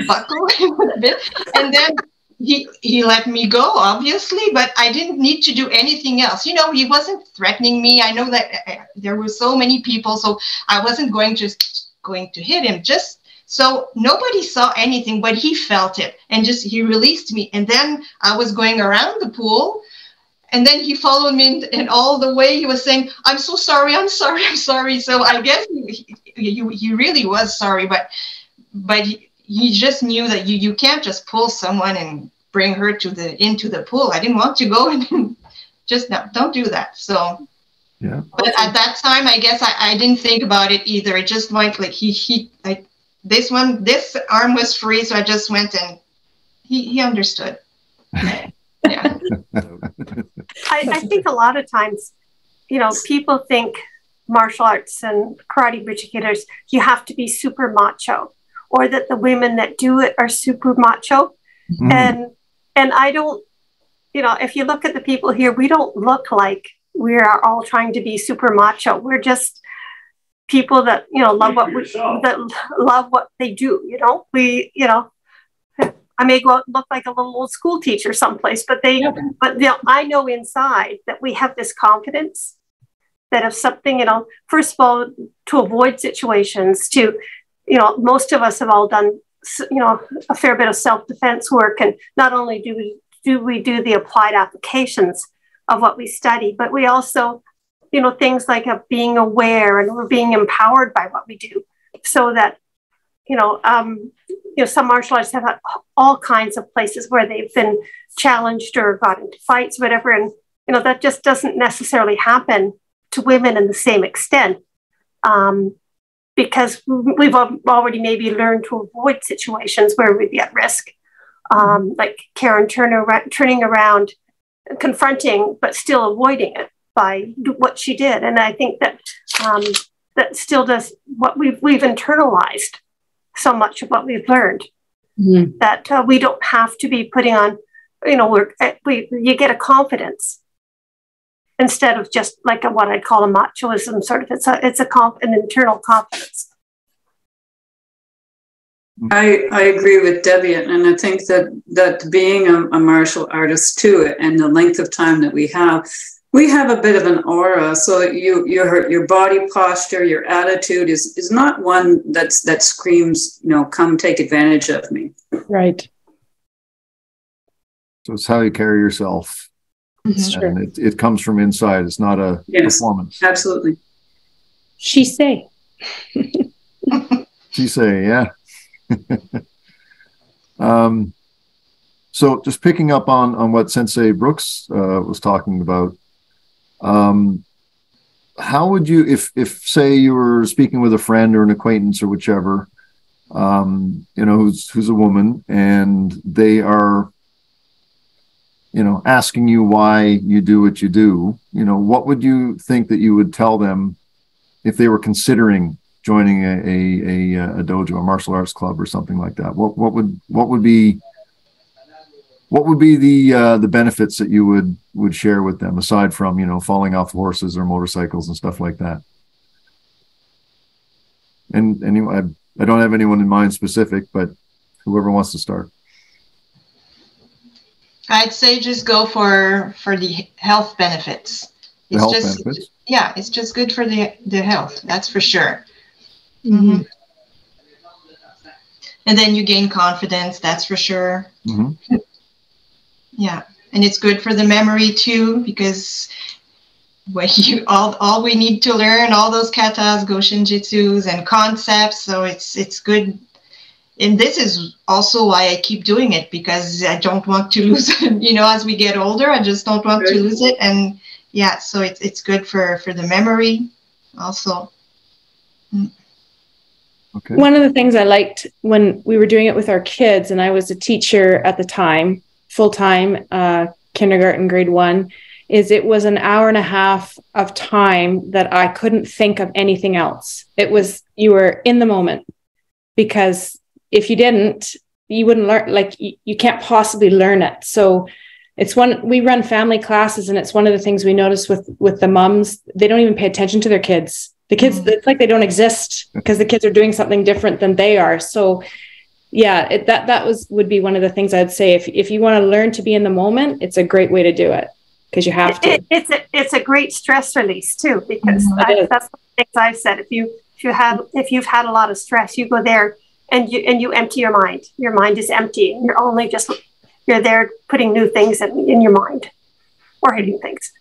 buckle a bit, and then he let me go, obviously, but I didn't need to do anything else. He wasn't threatening me. I know that there were so many people, so I wasn't going to hit him. Just So nobody saw anything, but he felt it, and he released me. And then I was going around the pool, and then he followed me, and all the way he was saying, "I'm so sorry, I'm sorry, I'm sorry." So I guess he really was sorry, but he just knew that you can't just pull someone and bring her into the pool. I didn't want to go and just don't do that. So yeah. But at that time, I guess I didn't think about it either. It just went like this arm was free, so I just went, and he understood. Yeah. I think a lot of times, people think martial arts and karate educators, you have to be super macho, or that the women that do it are super macho. Mm. And I don't, if you look at the people here, we don't look like we are all trying to be super macho. We're just people that, love what they do. I may go out and look like a little old school teacher someplace, but I know inside that we have this confidence that if something, first of all, to avoid situations, most of us have all done, a fair bit of self-defense work. And not only do we do the applied applications of what we study, but we also, things like being aware, and we're being empowered by what we do, so that, some martial artists have had all kinds of places where they've been challenged or got into fights, whatever. And, that just doesn't necessarily happen to women in the same extent, because we've already maybe learned to avoid situations where we'd be at risk, like Karen turning around, confronting, but still avoiding it by what she did. And I think that that still does what we've internalized so much of what we've learned, that we don't have to be putting on, you get a confidence instead of just like what I'd call a machoism sort of. It's an internal confidence. I agree with Debbie, and I think that being a martial artist too, and the length of time that we have a bit of an aura. So your body posture, your attitude is not one that screams, come take advantage of me. Right. So it's how you carry yourself. And it comes from inside. It's not a performance. Absolutely. She say, yeah. So just picking up on what Sensei Brooks was talking about, how would you, if say you were speaking with a friend or an acquaintance or whichever, who's a woman, and they are, asking you why you do what you do, what would you think that you would tell them if they were considering joining a dojo, a martial arts club or something like that? What would be the benefits that you would share with them, aside from, falling off horses or motorcycles and stuff like that? And anyway, I don't have anyone in mind specific, but whoever wants to start. I'd say just go for the health benefits. Benefits? Yeah, it's just good for the health, that's for sure. Mm-hmm. And then you gain confidence, that's for sure. Mm-hmm. Yeah, and it's good for the memory too, because when all we need to learn, all those katas, goshinjutsus, and concepts, so it's good. And this is also why I keep doing it, because I don't want to lose it. As we get older, I just don't want to lose it. And yeah, so it's good for the memory also. Okay. One of the things I liked when we were doing it with our kids, and I was a teacher at the time, full-time, kindergarten, grade 1, is it was an hour and a half of time that I couldn't think of anything else. It was, you were in the moment, because if you didn't, you wouldn't learn, like you can't possibly learn it. So we run family classes, and it's one of the things we notice with the moms, they don't even pay attention to their kids. The kids, it's like they don't exist because the kids are doing something different than they are. So yeah, that would be one of the things I'd say. If you want to learn to be in the moment, it's a great way to do it, because you have to. It's a great stress release too, because that's one of the things I've said. If you've had a lot of stress, you go there and you empty your mind. Your mind is empty. You're there putting new things in your mind, or hitting things.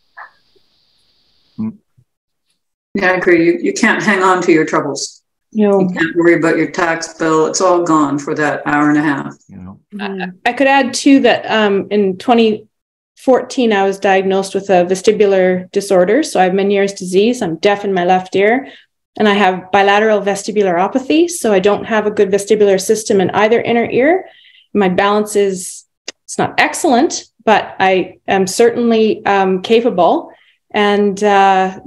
Yeah, I agree. You can't hang on to your troubles. You can't worry about your tax bill. It's all gone for that hour and a half. I could add too that in 2014, I was diagnosed with a vestibular disorder. So I have Meniere's disease. I'm deaf in my left ear, and I have bilateral vestibuloropathy. So I don't have a good vestibular system in either inner ear. My balance it's not excellent, but I am certainly capable. And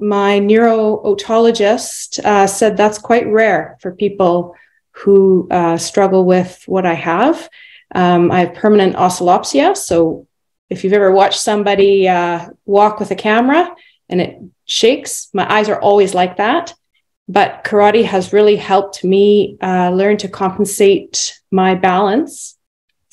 my neuro-otologist said that's quite rare for people who struggle with what I have. I have permanent oscillopsia. So if you've ever watched somebody walk with a camera and it shakes, my eyes are always like that. But karate has really helped me learn to compensate my balance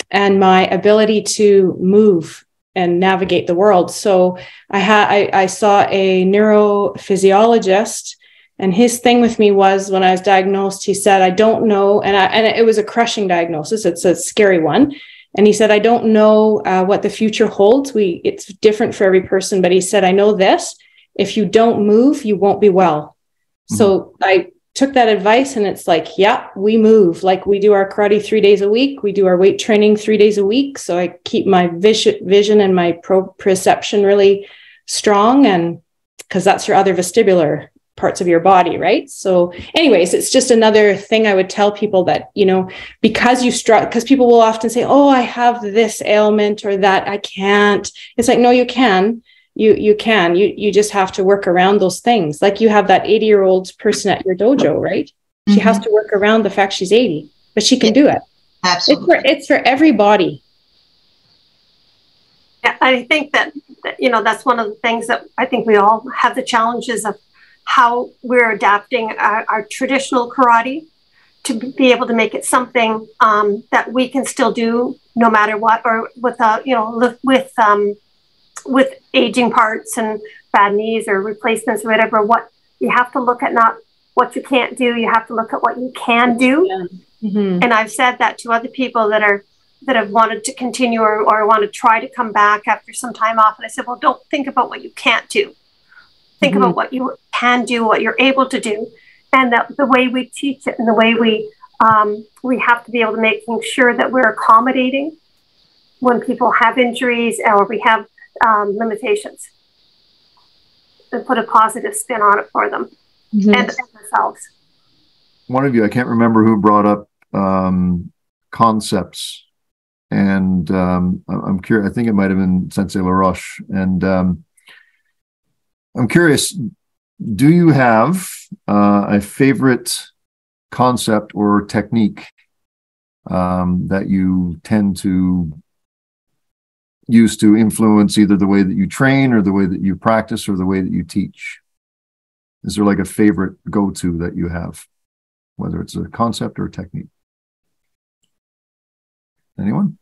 and my ability to move and navigate the world. So I saw a neurophysiologist, and his thing with me was, when I was diagnosed, he said, I don't know. And it was a crushing diagnosis. It's a scary one. And he said, I don't know what the future holds. It's different for every person. But he said, I know this, if you don't move, you won't be well. Mm-hmm. So I took that advice, and it's like, yeah, we move. Like, we do our karate 3 days a week. We do our weight training 3 days a week. So I keep my vision and my proprioception really strong, and because that's your other vestibular parts of your body, right? So anyways, it's just another thing I would tell people that, because because people will often say, oh, I have this ailment or that, I can't. It's like, no, you can. You can. You just have to work around those things. Like, you have that 80-year-old person at your dojo, right? Mm-hmm. She has to work around the fact she's 80, but she can do it. Absolutely. It's for everybody. Yeah, I think that that's one of the things that I think we all have, the challenges of how we're adapting our traditional karate to be able to make it something that we can still do no matter what, or without, with aging parts and bad knees or replacements or whatever. What you have to look at, not what you can't do, you have to look at what you can do. Yeah. Mm-hmm. And I've said that to other people that have wanted to continue or want to try to come back after some time off. And I said, well, don't think about what you can't do. Think about what you can do, what you're able to do. And that the way we teach it and the way we have to be able to making sure that we're accommodating when people have injuries or we have limitations, and put a positive spin on it for them and themselves. One of you, I can't remember who, brought up concepts, and I'm curious. I think it might have been Sensei Laroche, and I'm curious. Do you have a favorite concept or technique that you tend to use to influence either the way that you train or the way that you practice or the way that you teach? Is there like a favorite go-to that you have, whether it's a concept or a technique? Anyone?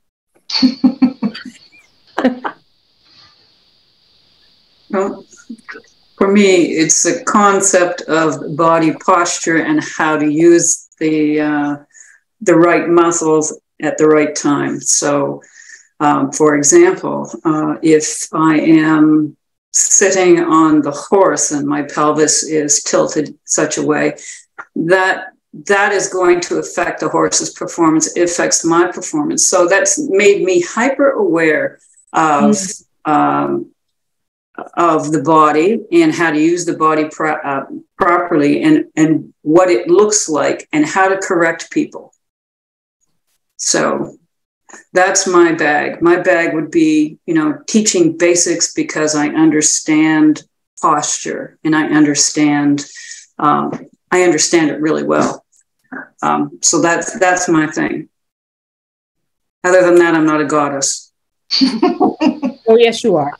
Well, for me, it's the concept of body posture and how to use the right muscles at the right time. So, for example, if I am sitting on the horse and my pelvis is tilted such a way that is going to affect the horse's performance, it affects my performance. So that's made me hyper aware of the body and how to use the body properly and what it looks like and how to correct people. So that's my bag. My bag would be, teaching basics because I understand posture and I understand it really well. So that's my thing. Other than that, I'm not a goddess. Oh, yes, you are.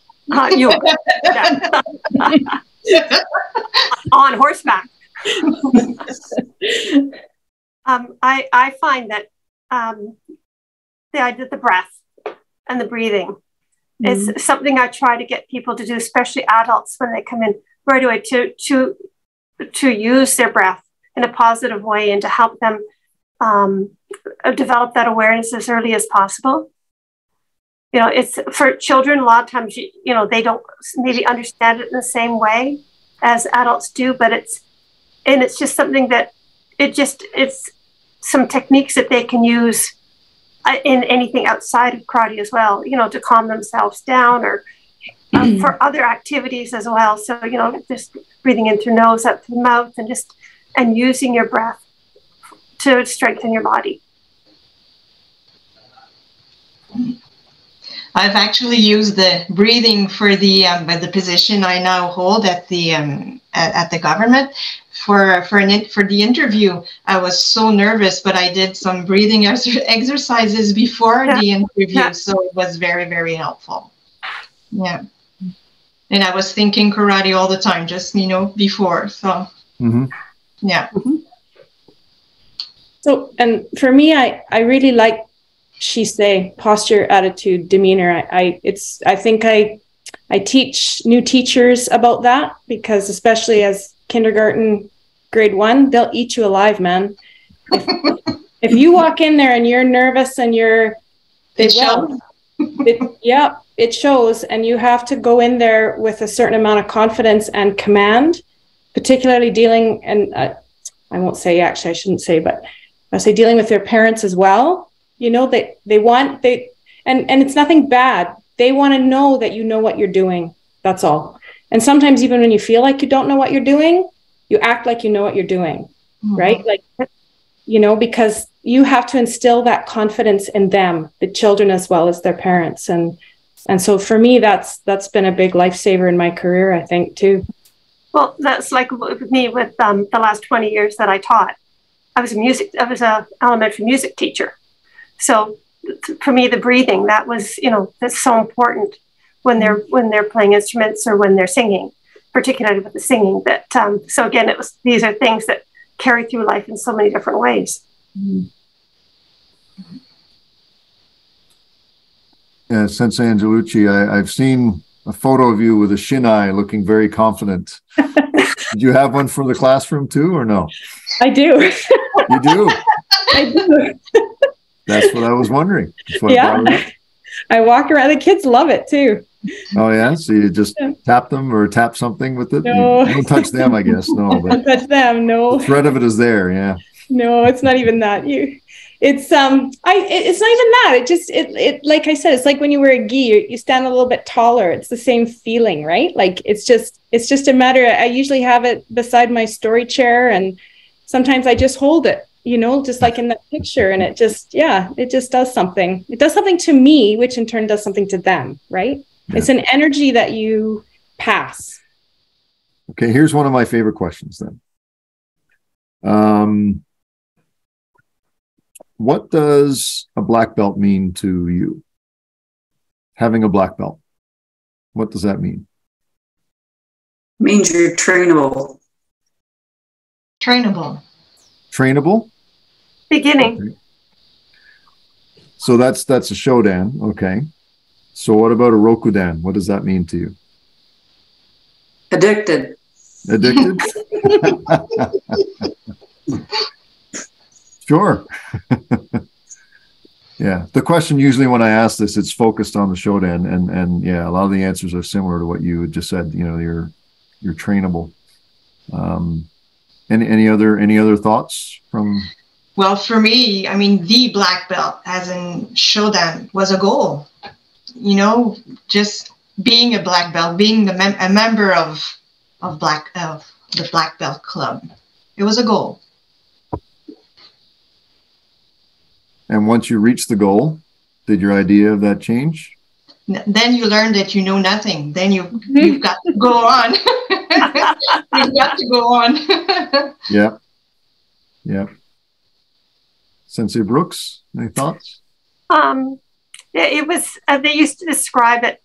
You are. On horseback. I find that the breath and the breathing is something I try to get people to do, especially adults when they come in right away, to use their breath in a positive way and to help them develop that awareness as early as possible. You know, it's for children, a lot of times, you know, they don't maybe understand it in the same way as adults do, but it's just something that it's some techniques that they can use in anything outside of karate as well, you know, to calm themselves down or for other activities as well. So, you know, just breathing in through nose, out through the mouth, and using your breath to strengthen your body. I've actually used the breathing for the position I now hold at the government. For the interview, I was so nervous, but I did some breathing exercises before the interview, so it was very, very helpful. Yeah, and I was thinking karate all the time, just before. So yeah. So, and for me, I really like Shisei, posture, attitude, demeanor. I think I teach new teachers about that, because especially as kindergarten, grade 1, they'll eat you alive, man. If you walk in there and you're nervous and it shows, and you have to go in there with a certain amount of confidence and command, particularly dealing, and I won't say, actually I shouldn't say, but I'll say dealing with their parents as well. You know, and it's nothing bad. They want to know that you know what you're doing. That's all. And sometimes even when you feel like you don't know what you're doing, you act like you know what you're doing, right? Like, you know, because you have to instill that confidence in them, the children as well as their parents. And so for me, that's been a big lifesaver in my career, I think, too. Well, that's like with me with the last 20 years that I taught. I was a elementary music teacher. So for me, the breathing, that was, you know, that's so important when they're playing instruments or when they're singing, particularly with the singing. That so again, these are things that carry through life in so many different ways. Yeah, Sensei Angelucci, I've seen a photo of you with a shinai looking very confident. Did you have one for the classroom too, or no? I do. You do? I do. That's what I was wondering. I walk around. The kids love it too. Oh yeah, so you just tap them or tap something with it. No. You don't touch them, I guess. No, but don't touch them. No. The threat of it is there. Yeah. No, it's not even that. It's not even that. It like I said, it's like when you wear a gi, you stand a little bit taller. It's the same feeling, right? Like it's just a matter. I usually have it beside my story chair, and sometimes I just hold it. You know, just like in that picture, and it just does something. It does something to me, which in turn does something to them, right? Yeah. It's an energy that you pass. Okay, here's one of my favorite questions then. What does a black belt mean to you? Having a black belt, what does that mean? It means you're trainable. Trainable. Trainable? Beginning. Okay. So that's a Shodan, okay. So what about a Rokudan? What does that mean to you? Addicted. Addicted? Sure. Yeah. The question usually when I ask this, it's focused on the Shodan, and yeah, a lot of the answers are similar to what you just said. You know, you're trainable. Any other thoughts from? Well, for me, I mean, the black belt, as in Shodan, was a goal. You know, just being a black belt, being a member of the Black Belt Club. It was a goal. And once you reach the goal, did your idea of that change? Then you learn that you know nothing. Then you've got to go on. You've got to go on. Yeah. Yeah. Sensei Brooks, any thoughts? Yeah, it was, they used to describe it,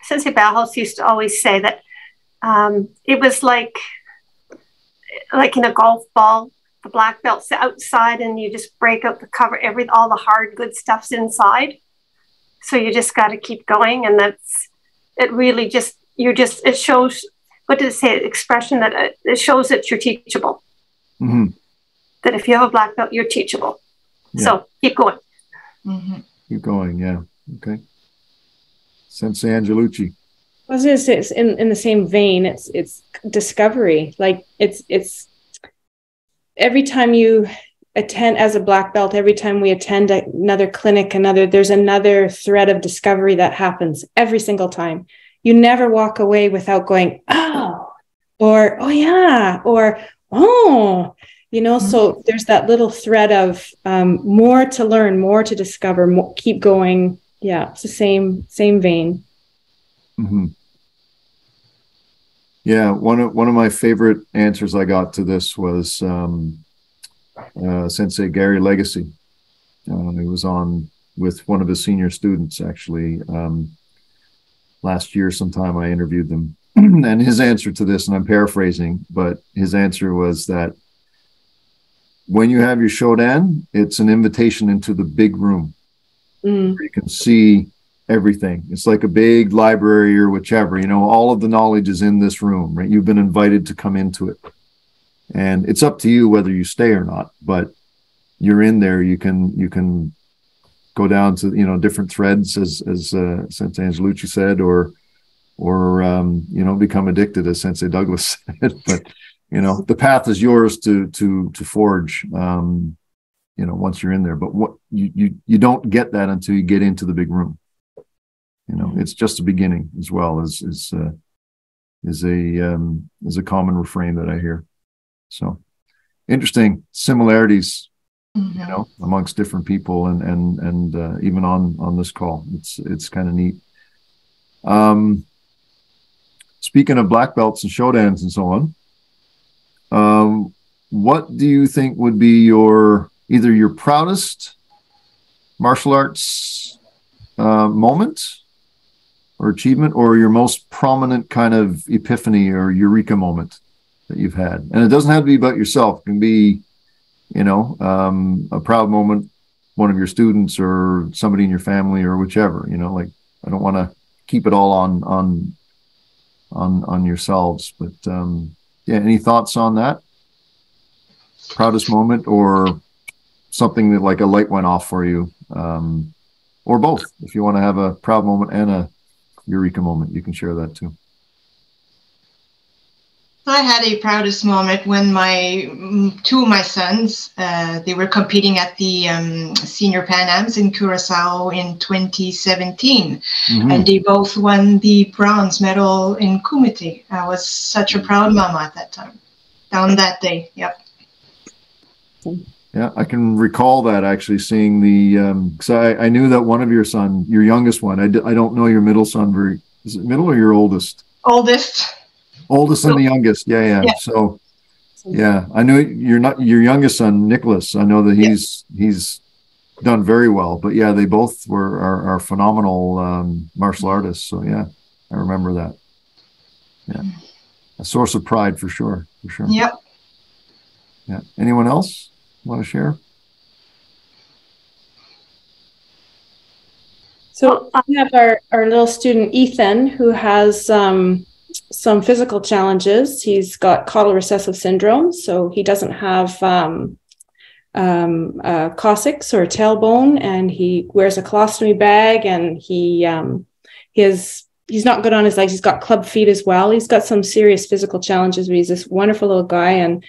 Sensei Bauhaus used to always say that it was like in a golf ball, the black belt's outside and you just break out the cover, all the hard, good stuff's inside. So you just got to keep going. And it shows, what did it say? Expression that it shows that you're teachable. Mm-hmm. That if you have a black belt, you're teachable. So keep going. Mm-hmm. Keep going. Yeah. Okay. Sensei Angelucci. I was going to say, it's in the same vein. It's discovery. Like it's every time you attend as a black belt, every time we attend another clinic, there's another thread of discovery that happens every single time. You never walk away without going, oh, or, oh yeah, or, oh, so there's that little thread of more to learn, more to discover, more, keep going. Yeah. It's the same vein. Mm-hmm. Yeah. One of my favorite answers I got to this was, Sensei Gary Legacy. He was on with one of his senior students, actually. Last year sometime I interviewed them. And his answer to this, and I'm paraphrasing, but his answer was that when you have your Shodan, it's an invitation into the big room. Where you can see everything. It's like a big library or whichever, all of the knowledge is in this room, right? You've been invited to come into it. And it's up to you whether you stay or not, but you're in there. You can go down to, different threads as Sensei Angelucci said, or become addicted, as Sensei Douglas said. But, the path is yours to forge, once you're in there. But what you don't get that until you get into the big room. It's just a beginning as well is a common refrain that I hear. So interesting similarities, amongst different people and even on this call. It's kind of neat. Speaking of black belts and Shodans and so on, what do you think would be either your proudest martial arts moment or achievement, or your most prominent kind of epiphany or eureka moment that you've had? And it doesn't have to be about yourself. It can be, a proud moment, one of your students or somebody in your family or whichever, like, I don't want to keep it all on yourselves, but any thoughts on that? Proudest moment, or something that like a light went off for you, or both. If you want to have a proud moment and a eureka moment, you can share that too. I had a proudest moment when two of my sons, they were competing at the Senior Pan Ams in Curacao in 2017. And they both won the bronze medal in Kumite. I was such a proud mama at that time, on that day. Yep. Yeah, I can recall that, actually, seeing because I knew that one of your son, your youngest one, I don't know your middle son is it middle or your oldest? Oldest and the youngest. Yeah. So, yeah, I know your youngest son, Nicholas. I know that he's done very well. But yeah, they both are phenomenal martial artists. So yeah, I remember that. Yeah, a source of pride for sure. Yep. Yeah. Anyone else want to share? So we have our little student Ethan, who has some physical challenges. He's got caudal recessive syndrome, so he doesn't have coccyx or tailbone, and he wears a colostomy bag, and he's not good on his legs. He's got club feet as well. He's got some serious physical challenges, but he's this wonderful little guy, and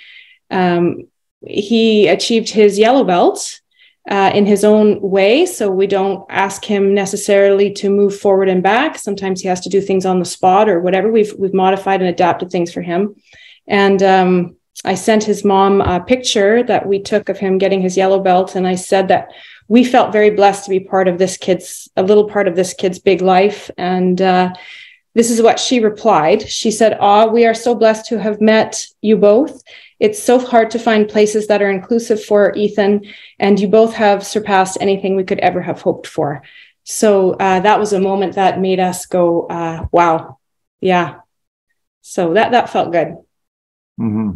he achieved his yellow belt in his own way. So we don't ask him necessarily to move forward and back. Sometimes he has to do things on the spot or whatever. We've modified and adapted things for him. And I sent his mom a picture that we took of him getting his yellow belt. And I said that we felt very blessed to be a little part of this kid's big life. And this is what she replied. She said, we are so blessed to have met you both. It's so hard to find places that are inclusive for Ethan, and you both have surpassed anything we could ever have hoped for. So that was a moment that made us go, wow. Yeah. So that felt good. Yeah.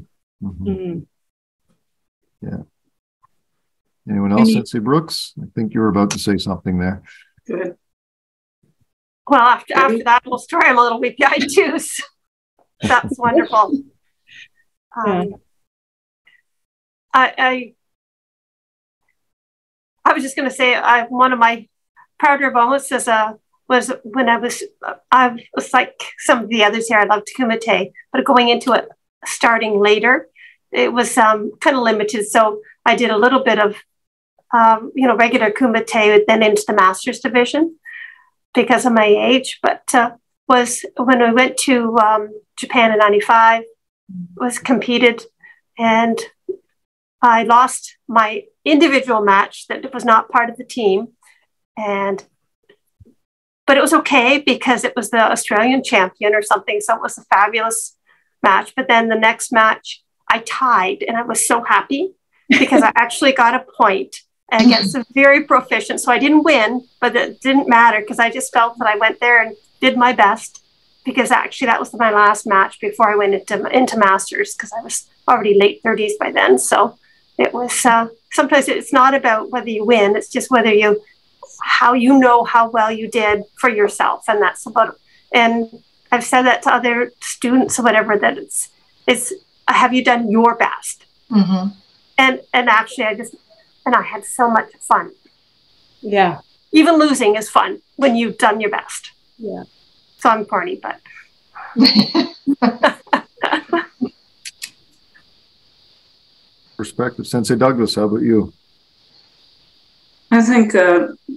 Anyone else? Sensei Brooks? I think you were about to say something there. Good. Well, after that little story, I'm a little weepy-eyed too. So that's wonderful. I I was just going to say, one of my prouder moments was when I was like some of the others here. I loved kumite, but going into it starting later, it was kind of limited. So I did a little bit of regular kumite, then into the master's division because of my age. But was when I went to Japan in '95, was competed, and I lost my individual match that was not part of the team, but it was okay because it was the Australian champion or something. So it was a fabulous match. But then the next match I tied, and I was so happy because I actually got a point against a very proficient. So I didn't win, but it didn't matter because I just felt that I went there and did my best, because actually that was my last match before I went into masters, because I was already late 30s by then. So it was sometimes it's not about whether you win, it's just whether how well you did for yourself. And that's about it. And I've said that to other students or whatever, that it's have you done your best? Mm-hmm. And actually I had so much fun. Yeah. Even losing is fun when you've done your best. Yeah. So I'm corny, but. Perspective. Sensei Douglas, how about you? I think,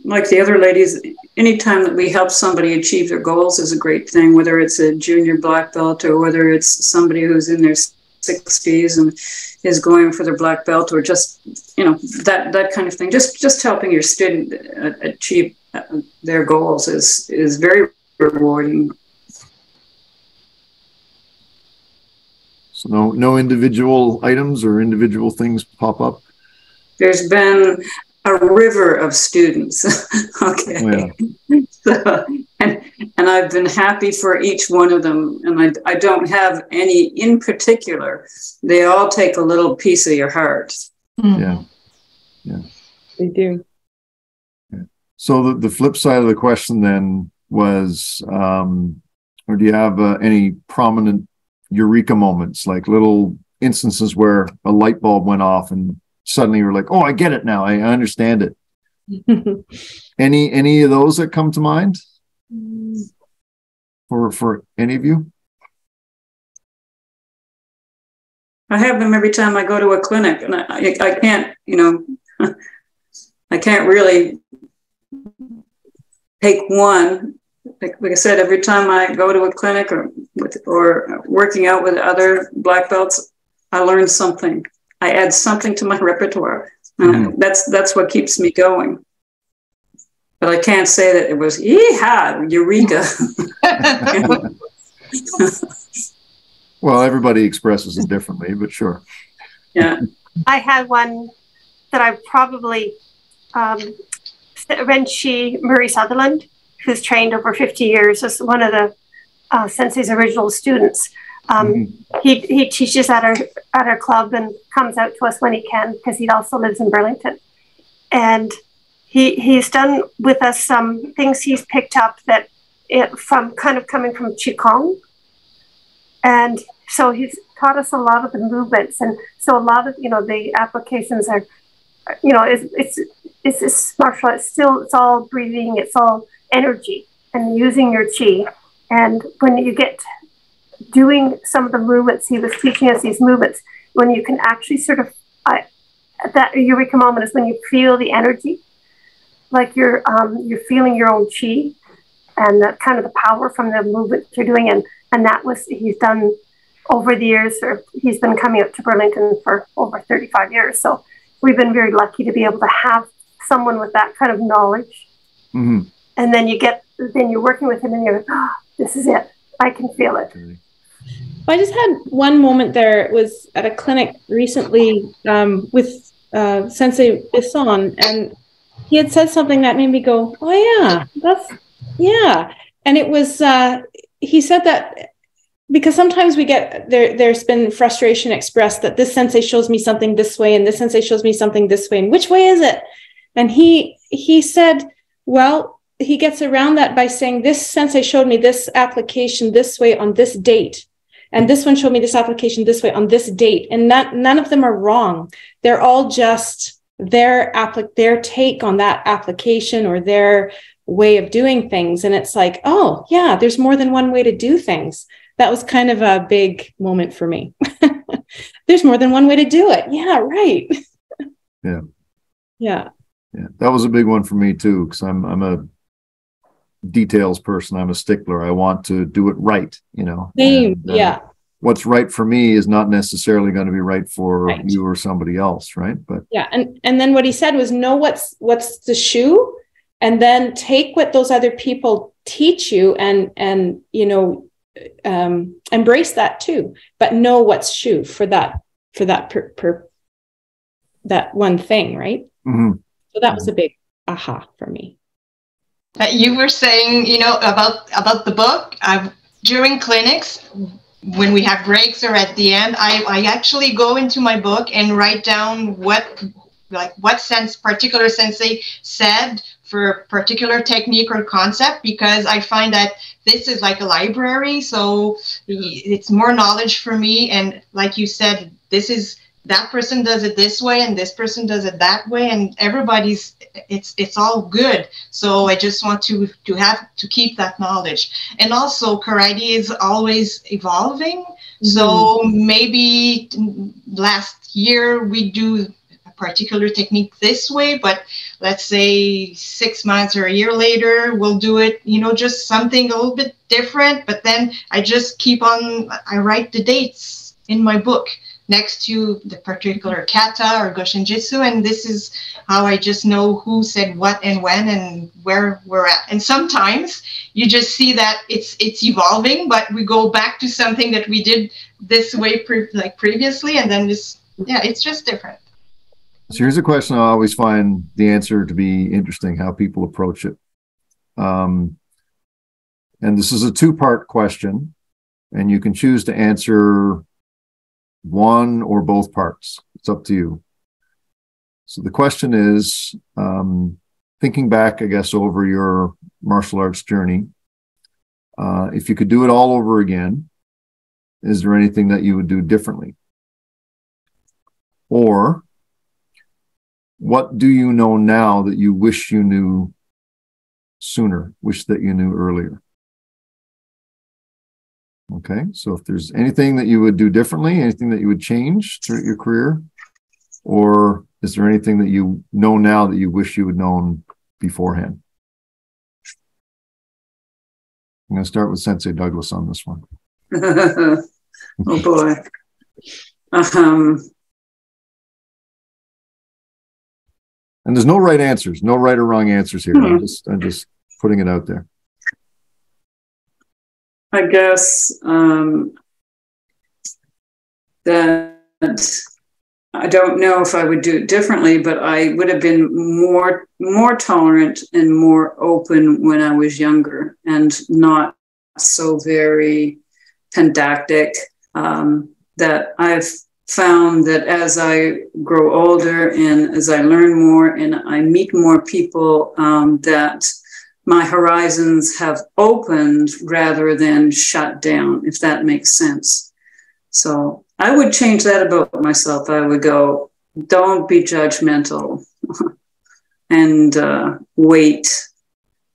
like the other ladies, anytime that we help somebody achieve their goals is a great thing, whether it's a junior black belt or whether it's somebody who's in their 60s and is going for their black belt, or just, that kind of thing. Just helping your student achieve their goals is very rewarding. So no individual items or individual things pop up? There's been a river of students. Okay. Oh, yeah. So, and I've been happy for each one of them. And I don't have any in particular. They all take a little piece of your heart. Yeah. Yeah. They do. Yeah. So the flip side of the question then was, or do you have any prominent eureka moments, like little instances where a light bulb went off and suddenly you're like, oh, I get it now. I understand it. Any of those that come to mind for any of you? I have them every time I go to a clinic, and I can't, I can't really take one. Like I said, every time I go to a clinic or working out with other black belts, I learn something. I add something to my repertoire. That's what keeps me going. But I can't say that it was eureka. Well, everybody expresses it differently, but sure. Yeah. I had one that I probably Renshi Murray Sutherland, who's trained over 50 years, is one of the Sensei's original students. He teaches at our club and comes out to us when he can, because he also lives in Burlington. And he's done with us some things he's picked up that from kind of coming from Qigong. And so he's taught us a lot of the movements. And so a lot of, the applications are, it's martial arts. It's all breathing. It's all energy and using your chi. And when you get doing some of the movements, he was teaching us these movements, when you can actually sort of, that eureka moment is when you feel the energy, like you're feeling your own chi and that kind of the power from the movement you're doing. And that was, he's done over the years, or he's been coming up to Burlington for over 35 years. So we've been very lucky to be able to have someone with that kind of knowledge. Mm-hmm. And then you're working with him and you're like, oh, this is it. I can feel it. I just had one moment there. It was at a clinic recently with Sensei Bisson, and he had said something that made me go, oh yeah. And it was, he said that because sometimes we get, there's been frustration expressed that this sensei shows me something this way and this sensei shows me something this way, and which way is it? And he said, well, he gets around that by saying, this sensei showed me this application this way on this date, and this one showed me this application this way on this date, and none of them are wrong. They're all just their take on that application or their way of doing things. And it's like, oh yeah, there's more than one way to do things. That was kind of a big moment for me. There's more than one way to do it. Yeah, right. Yeah. Yeah. Yeah. That was a big one for me too, because I'm a details person. I'm a stickler. I want to do it right, you know. Same. And, yeah. What's right for me is not necessarily going to be right for you or somebody else, right? But yeah, and then what he said was, know what's the shoe, and then take what those other people teach you, and you know, embrace that too. But know what's shoe for that that one thing, right? Mm-hmm. So that was a big aha for me. You were saying, you know, about the book. During clinics, when we have breaks or at the end, I actually go into my book and write down what particular sensei said for a particular technique or concept, because I find that this is like a library, so it's more knowledge for me. And like you said, that person does it this way and this person does it that way, and it's all good. So I just want to keep that knowledge. And also karate is always evolving. Mm-hmm. So maybe last year we do a particular technique this way, but let's say 6 months or a year later, we'll do it, you know, just something a little bit different. But then I just I write the dates in my book next to the particular kata or goshinjutsu, and this is how I just know who said what and when and where we're at. And sometimes you just see that it's evolving, but we go back to something that we did this way previously, and then it's just different. So here's a question I always find the answer to be interesting, how people approach it. And this is a two-part question, and you can choose to answer one or both parts. It's up to you. So the question is, thinking back, I guess, over your martial arts journey, if you could do it all over again, is there anything that you would do differently? Or what do you know now that you wish you knew sooner, wish that you knew earlier? Okay, so if there's anything that you would do differently, anything that you would change throughout your career, or is there anything that you know now that you wish you had known beforehand? I'm going to start with Sensei Douglas on this one. Oh boy. And there's no right answers, no right or wrong answers here. I'm just putting it out there. I guess that I don't know if I would do it differently, but I would have been more tolerant and more open when I was younger, and not so very pedantic. That I've found that as I grow older and as I learn more and I meet more people, that my horizons have opened rather than shut down, if that makes sense. So I would change that about myself. I would go, don't be judgmental and wait.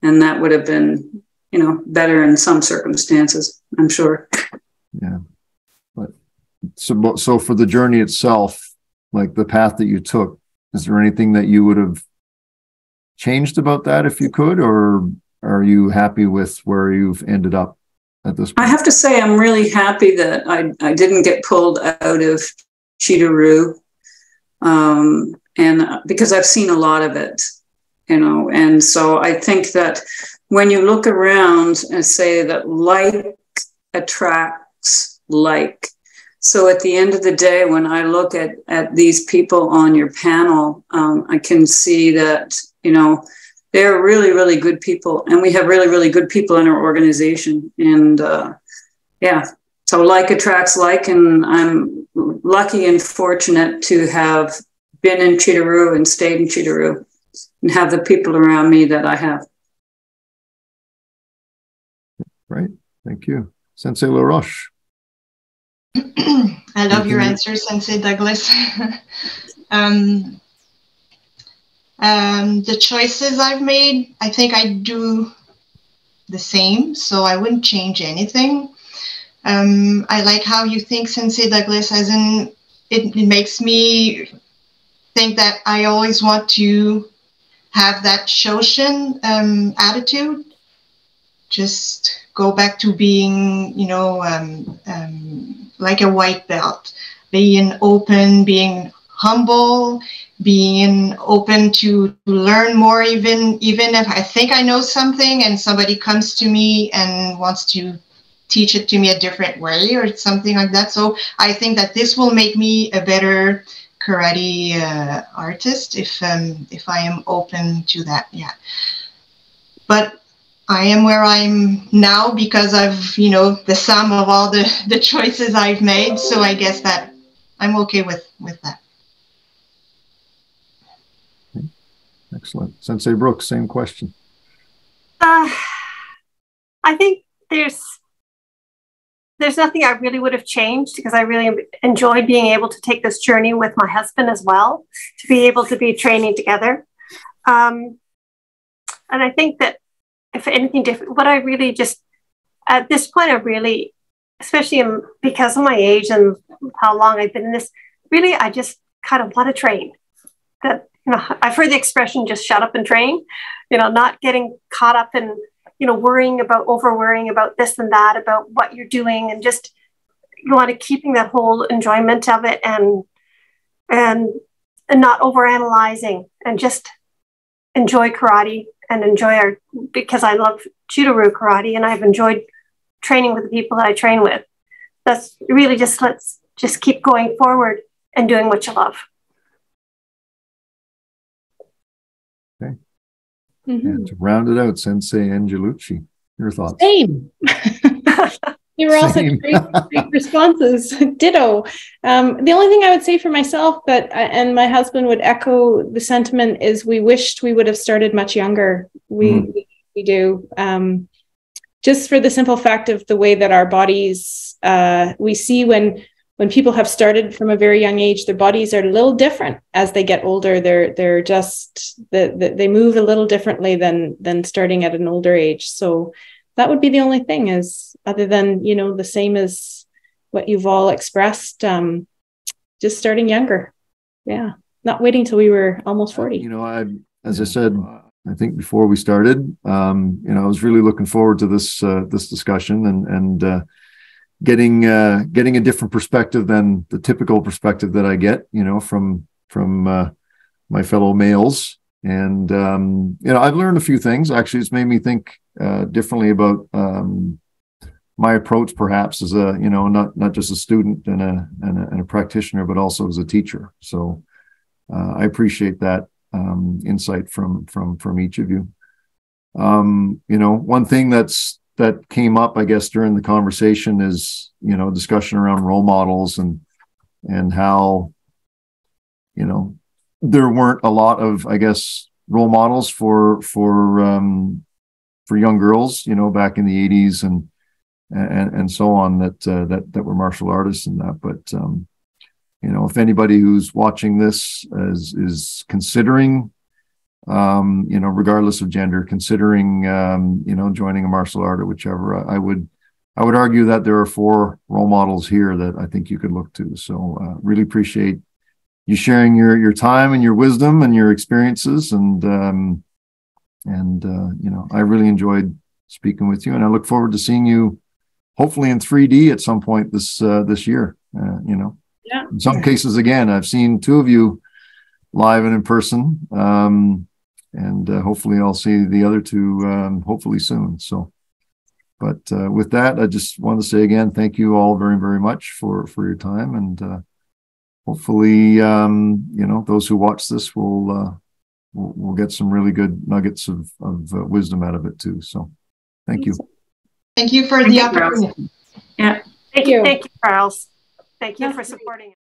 And that would have been, you know, better in some circumstances, I'm sure. Yeah. But so for the journey itself, like the path that you took, is there anything that you would have changed about that if you could, or are you happy with where you've ended up at this point? I have to say I'm really happy that I didn't get pulled out of Chito-Ryu, and because I've seen a lot of it, you know, and so I think that when you look around and say that like attracts like, so at the end of the day, when I look at these people on your panel, I can see that, you know, they're really, really good people. And we have really, really good people in our organization. And yeah, so like attracts like, and I'm lucky and fortunate to have been in Chito-Ryu and stayed in Chito-Ryu and have the people around me that I have. Right. Thank you. Sensei Laroche. I love your answer, Sensei Douglas. The choices I've made, I think I do the same, so I wouldn't change anything. I like how you think, Sensei Douglas, as in it makes me think that I always want to have that Shoshin attitude. Just go back to being, like a white belt, being open, being humble, being open to learn more, even if I think I know something and somebody comes to me and wants to teach it to me a different way or something like that. So I think that this will make me a better karate artist if I am open to that. Yeah, but I am where I'm now because of the sum of all the choices I've made. So I guess that I'm okay with that. Excellent. Sensei Brooks, same question. I think there's nothing I really would have changed because I really enjoyed being able to take this journey with my husband as well, to be able to be training together. And I think that if anything different, what I really just, at this point, I really, especially because of my age and how long I've been in this, really, I just kind of want to train. That, I've heard the expression, just shut up and train, not getting caught up in, over worrying about this and that, about what you're doing, and just keeping that whole enjoyment of it and not overanalyzing, and just enjoy karate and because I love Chito-Ryu Karate and I've enjoyed training with the people that I train with. That's really let's just keep going forward and doing what you love. Okay. Mm-hmm. And to round it out, Sensei Angelucci, your thoughts? Same. You were all such great responses. Ditto. The only thing I would say for myself and my husband would echo the sentiment is we wished we would have started much younger. We do. Just for the simple fact of the way that our bodies, we see when people have started from a very young age, their bodies are a little different as they get older. They're just, they move a little differently than starting at an older age. So that would be the only thing, is other than, the same as what you've all expressed, just starting younger. Yeah. Not waiting till we were almost 40. As I said, I think before we started, I was really looking forward to this discussion and getting a different perspective than the typical perspective that I get, from my fellow males. And, I've learned a few things. Actually, it's made me think differently about my approach, perhaps as a, not just a student and a practitioner, but also as a teacher. So I appreciate that insight from each of you. One thing that came up, I guess, during the conversation is, discussion around role models and how, there weren't a lot of, I guess, role models for young girls, back in the 80s and so on that were martial artists and that. But, if anybody who's watching this is considering, regardless of gender, considering, joining a martial art or whichever, I would argue that there are 4 role models here that I think you could look to. So really appreciate you sharing your time and your wisdom and your experiences. And I really enjoyed speaking with you, and I look forward to seeing you hopefully in 3D at some point this year. Yeah. In some cases, again, I've seen 2 of you live and in person. And hopefully I'll see the other 2 hopefully soon. So, but with that, I just want to say again, thank you all very, very much for your time. And hopefully, those who watch this will get some really good nuggets of wisdom out of it too. So thank you. Thank you for the opportunity. Yeah. Thank you, Charles. Thank you for supporting us.